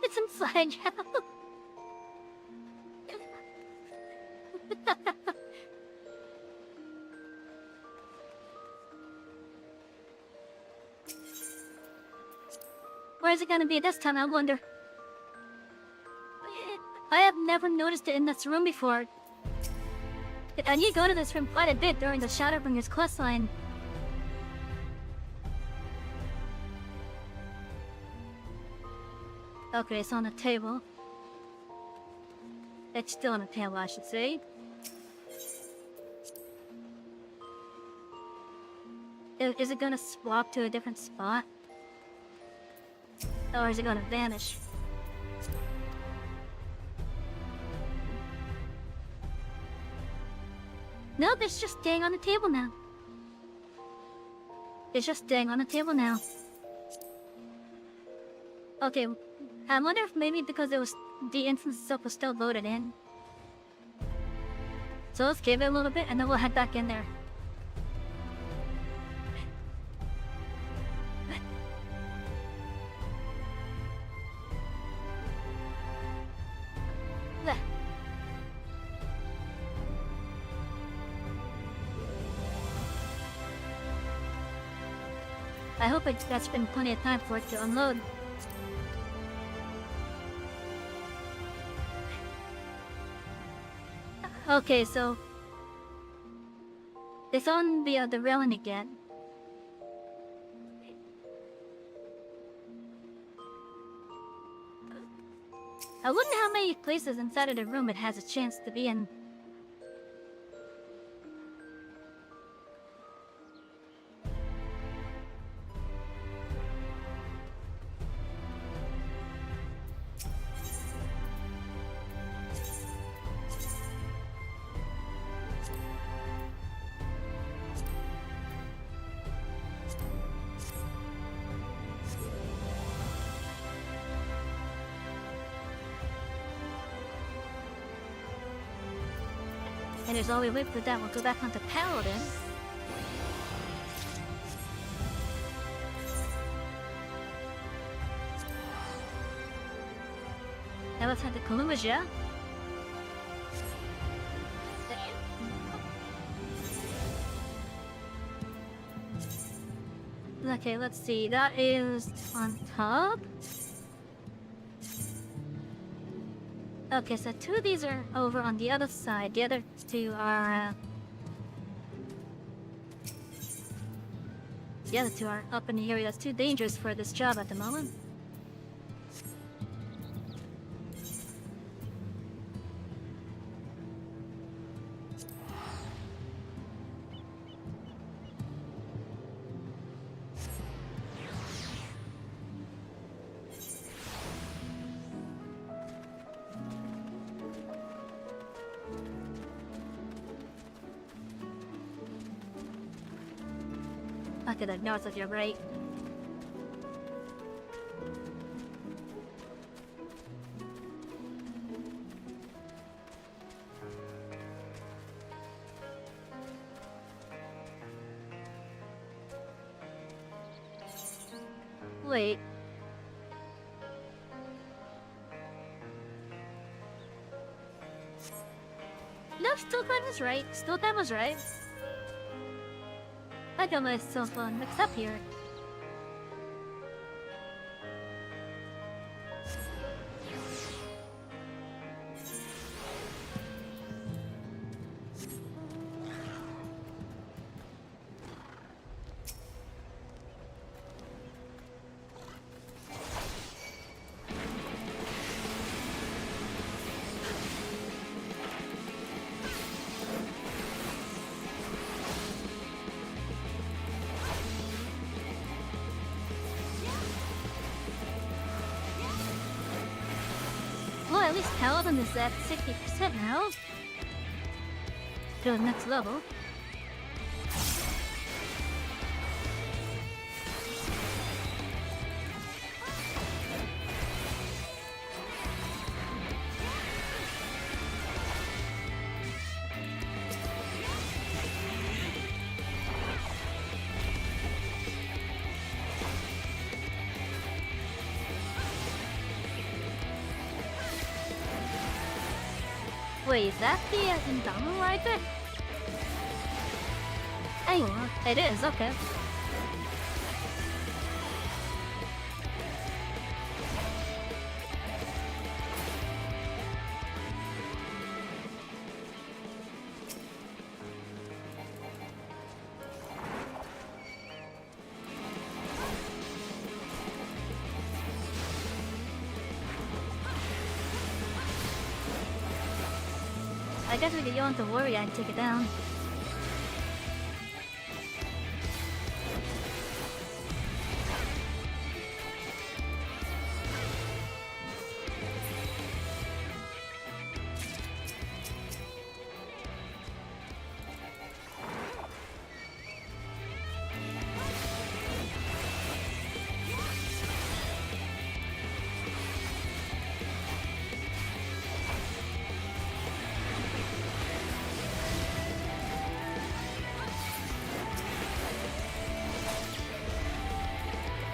It's inside now. Where is it gonna be this time, I wonder? I have never noticed it in this room before. And you go to this room quite a bit during the Shadowbringers questline. Okay, it's on the table. It's still on the table, I should say. Is it gonna swap to a different spot? Or is it gonna vanish? Nope, it's just staying on the table now. It's just staying on the table now. Okay, I wonder if maybe because it was the instance itself was still loaded in. So let's give it a little bit and then we'll head back in there. I hope that's been plenty of time for it to unload. Okay, so it's on the railing again. I wonder how many places inside of the room it has a chance to be in. And there's all we wait for that. We'll go back onto Paladin. Now let's head to Kalumaja. Okay, let's see. That is on top. Okay, so 2 of these are over on the other side. The other 2 are... the other 2 are up in the area that's too dangerous for this job at the moment. Okay, the north of your right. Wait. No, still time was right. Still time was right. I got myself mixed up here. Well, at least Paladin is at 60% now. To the next level. Wait, is that the endowment right there? Oh, it is, okay. I guess we could go into worry and take it down.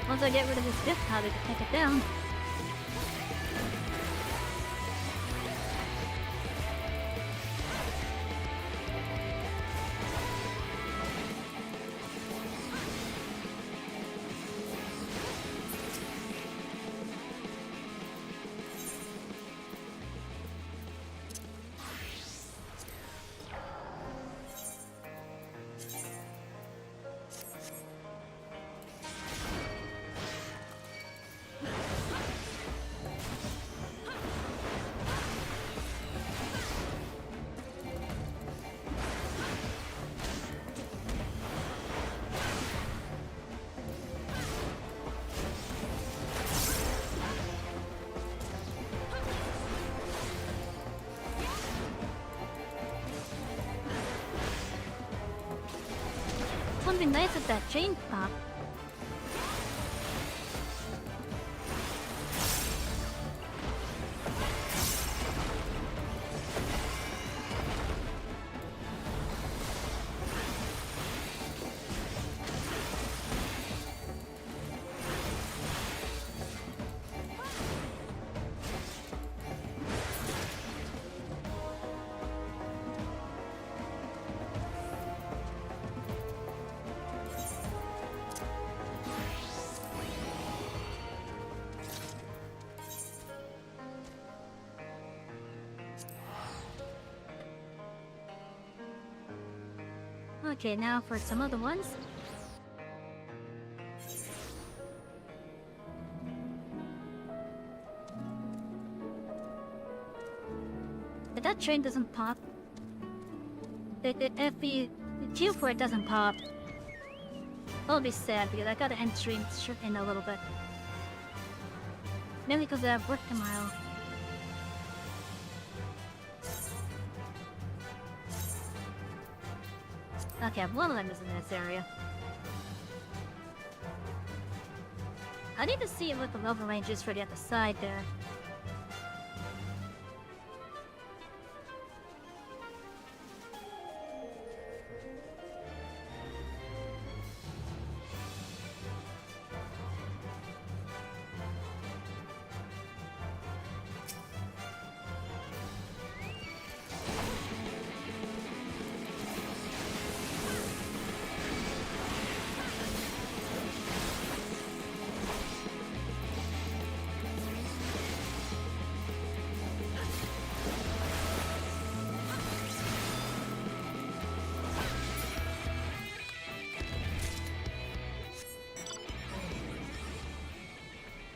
Once I get rid of this fifth powder to take it down. Something nice with that chain pop. Okay, now for some other ones. If that train doesn't pop, if the queue for it doesn't pop, I'll be sad because I gotta end stream in a little bit. Mainly because I have work tomorrow. Okay, one of them is in this area. I need to see what the level range is for the other side there.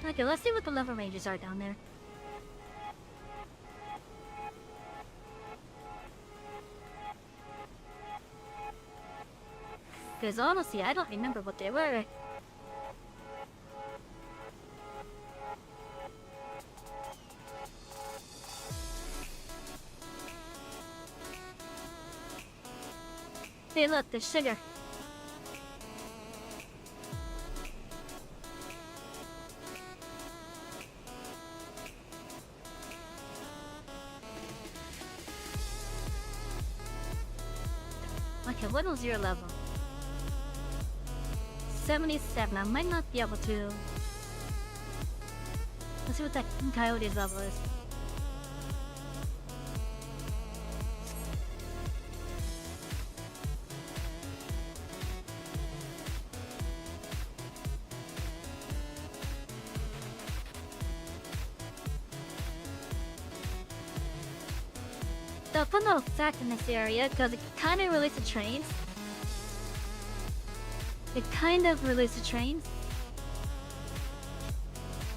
Okay, let's see what the level ranges are down there. Because honestly, I don't remember what they were. Hey look, there's sugar. Okay, what was your level? 77. I might not be able to. Let's see what that coyote's level is. The fun little fact in this area, because it kind of relates to trains.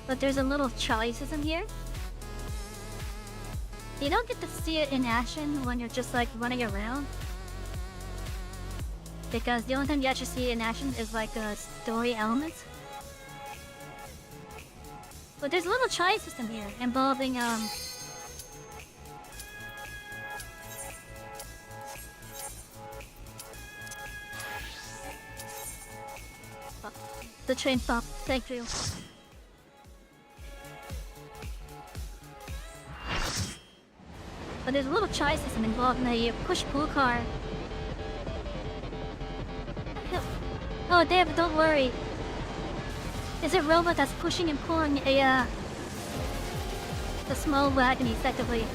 But there's a little trolley system here. You don't get to see it in action when you're just like running around. Because the only time you actually see it in action is like a story element. But there's a little trolley system here involving the train stop. Thank you. But there's a little trolley system involved in a push-pull car. Oh, Dave, don't worry. It's a robot that's pushing and pulling a small wagon, effectively.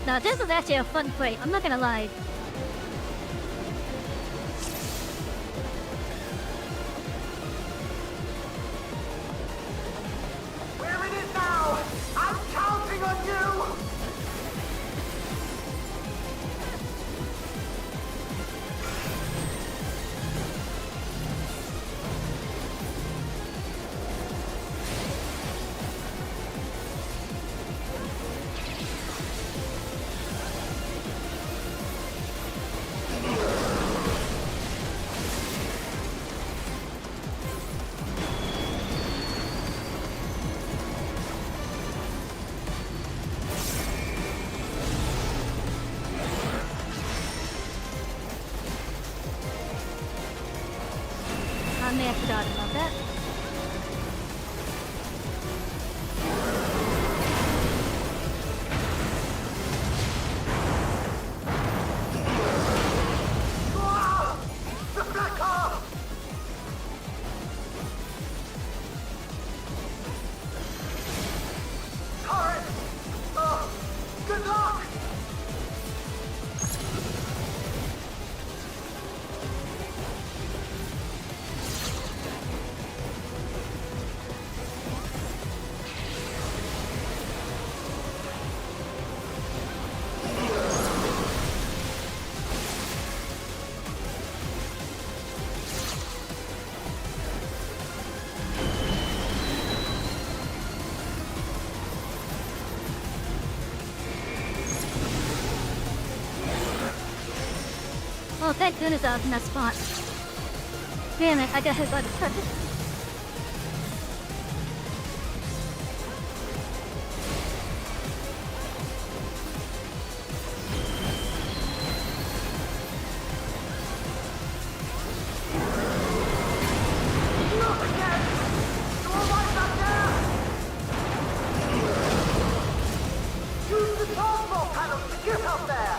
Now this is actually a fun fight, I'm not gonna lie. Where it is now! I'm counting on you! I may have forgotten about that. Ah! The black car! Torrent! Oh, Oh, thank goodness I was in that spot. Damn it, I got hit by the truck. Not again! You all right back there? Use the transport panel to get up there!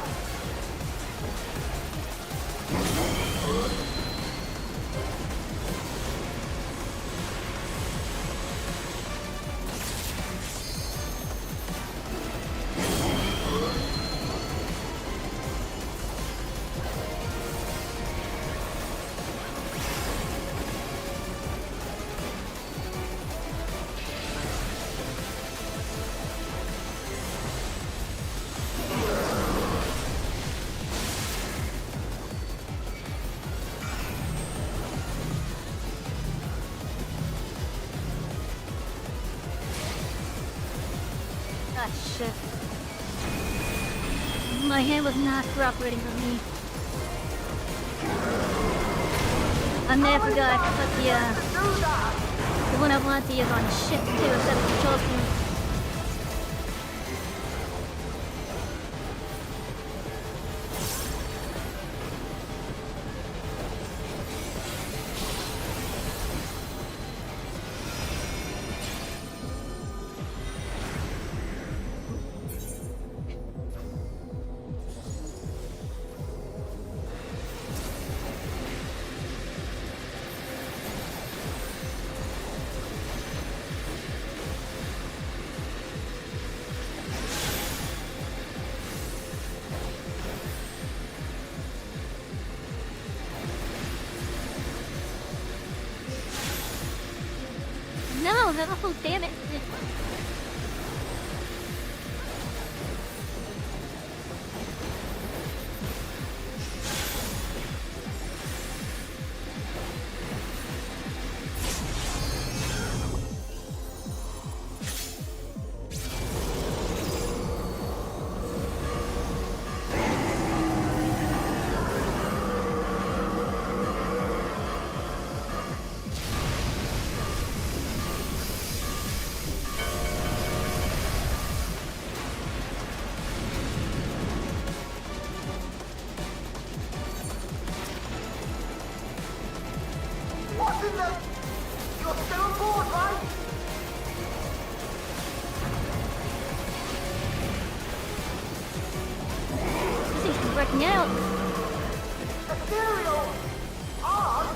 Ah, shit. My hand was not cooperating with me. I never forgot to put the one I wanted to use on shift too instead of control point. No, oh damn it. What's in the... You're still on board, right? This thing's working out. Ethereal! On?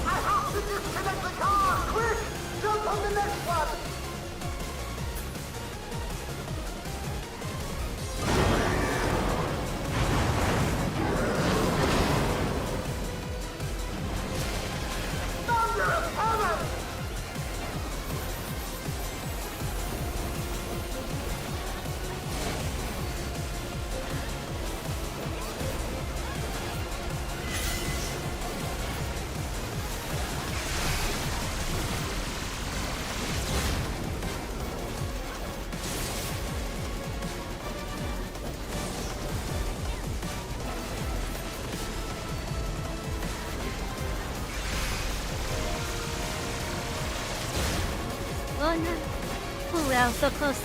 I have to disconnect the car! Quick! Jump on the next one! Thunder of heaven! Oh no. Oh wow, so close.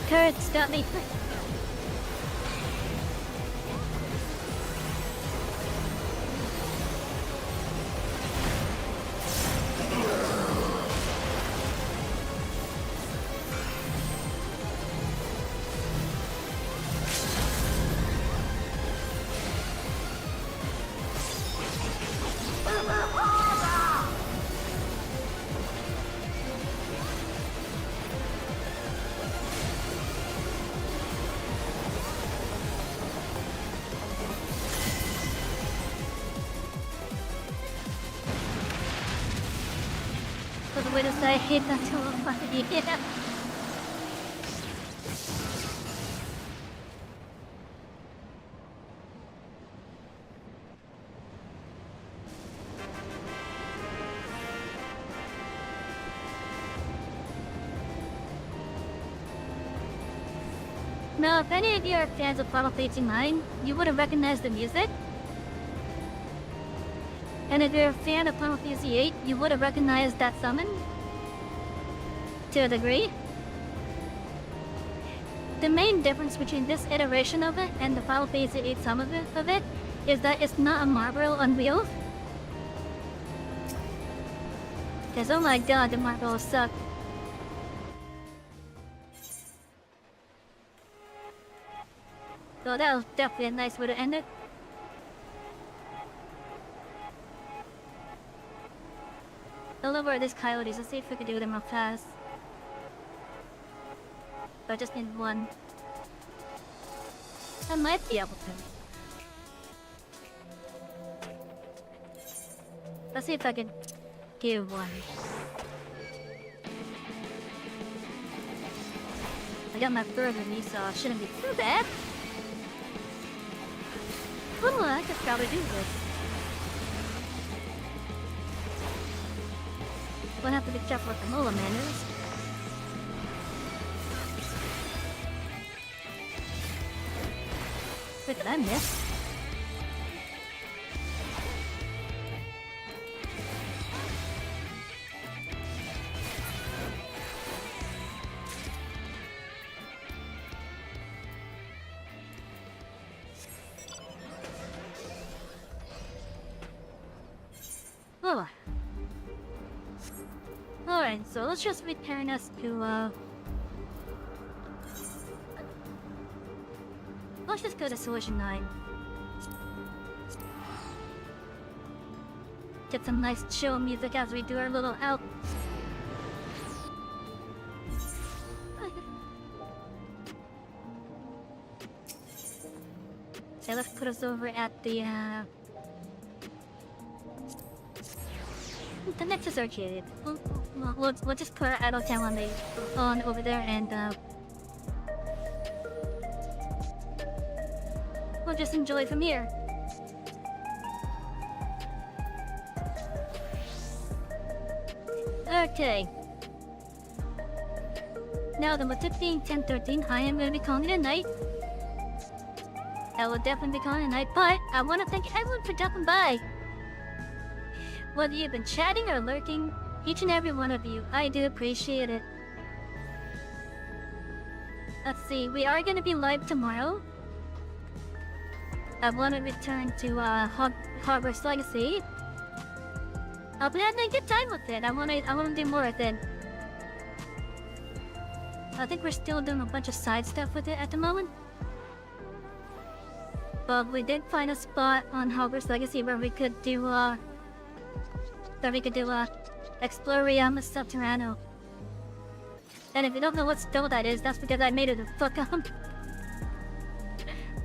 Turrets got me. For the way to say I hate that tool. Yeah. Now, if any of you are fans of Final Fantasy IX, you would have recognized the music. And if you're a fan of Final Fantasy VIII, you would have recognized that summon. To a degree. The main difference between this iteration of it and the Final Fantasy VIII summon of it is that it's not a marble on wheels. Because oh my god, the marbles suck. So that was definitely a nice way to end it. I'll look over these coyotes and see if we can do them real fast. But I just need one. I might be able to. Let's see if I can do one. I got my fur with me, so I shouldn't be too bad. Oh, I could probably do this. We'll have to be careful with the mola manners. Wait, did I miss? Oh. Alright, so let's just return us to, let's just go to Solution 9. Get some nice chill music as we do our little out. Okay, let's put us over at the Nexus Arcade. We'll just put our idle town on over there and we'll just enjoy from here. Okay. Now then, with it being 10:13, I am going to be calling it a night. I will definitely be calling it a night, but I want to thank everyone for dropping by. Whether you've been chatting or lurking, each and every one of you, I do appreciate it. Let's see, we are going to be live tomorrow. I want to return to Hogwarts Legacy. I'll be having a good time with it. I want to do more with it. I think we're still doing a bunch of side stuff with it at the moment. But we did find a spot on Hogwarts Legacy where we could do Explorium Subterrano. And if you don't know what spell that is, that's because I made it a fuck up.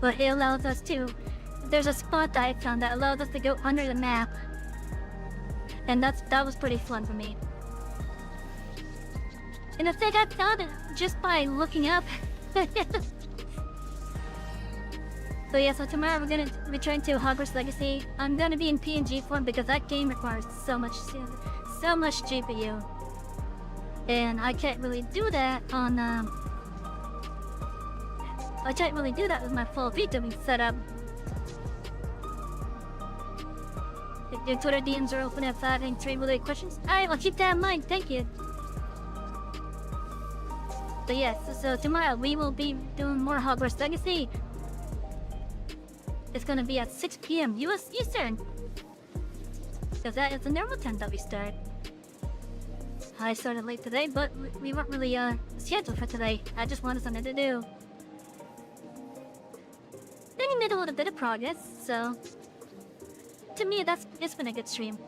But it allows us to. There's a spot that I found that allows us to go under the map. And that was pretty fun for me. And I think I found it just by looking up. So yeah, so tomorrow we're gonna return to Hogwarts Legacy. I'm gonna be in PNG form because that game requires so much GPU. And I can't really do that on I can't really do that with my full Vita being set up. If your Twitter DMs are open if I have any trade related questions. Alright, I'll keep that in mind, thank you. But yes, so tomorrow we will be doing more Hogwarts Legacy. It's gonna be at 6 p.m. US Eastern. Because that is the normal time that we start. I started late today, but we weren't really scheduled for today. I just wanted something to do. Then you made a little bit of progress, so to me it's been a good stream.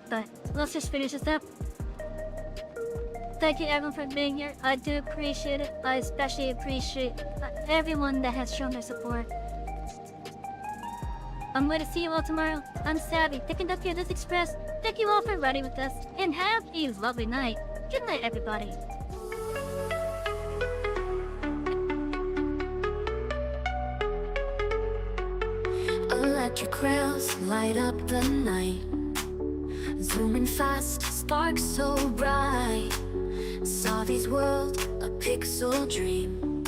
But let's just finish this up. Thank you everyone for being here. I do appreciate it. I especially appreciate everyone that has shown their support. I'm going to see you all tomorrow. I'm Savy, picking up here this express. Thank you all for riding with us, and have a lovely night. Good night, everybody. Electric rails light up the night, zooming fast, sparks so bright. Savy's world, a pixel dream.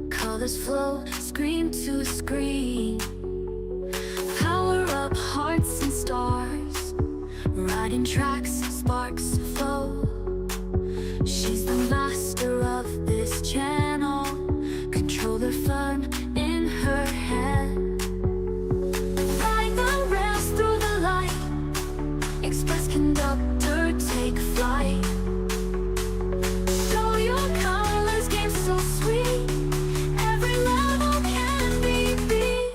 Colors flow, screen to screen. Power up hearts and stars, riding tracks, sparks flow. She's the master of this channel, controller firm in her hand. Ride the rails through the light, express conductor take flight. Show your colors, game so sweet, every level can be beat.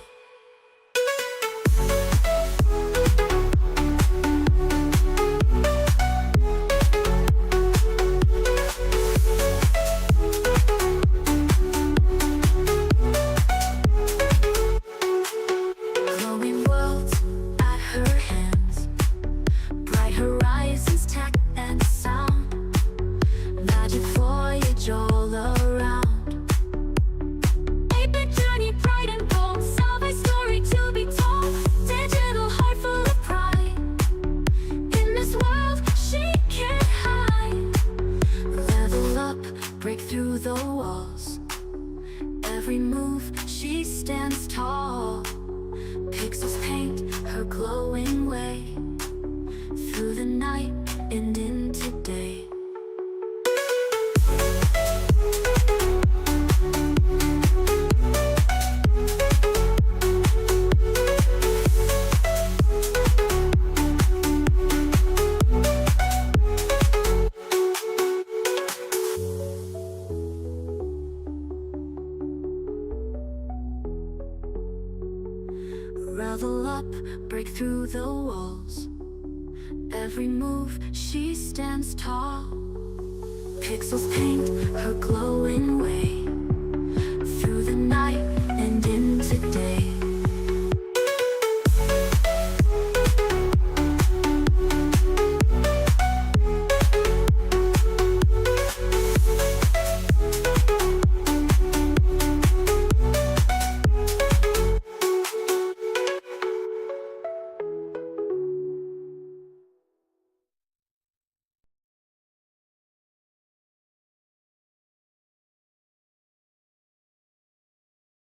Glowing worlds at her hands, bright horizons, tech and sound. Magic voyage all around. 8-bit journey, bright and bold. Salvage story to be told. Digital heart full of pride. In this world she can't hide. Level up, break through the walls. Every move she stands tall. Pixels paint her glowing way, through the night and into day. Level up, break through the walls. Every move she stands tall. Pixels paint her glowing way,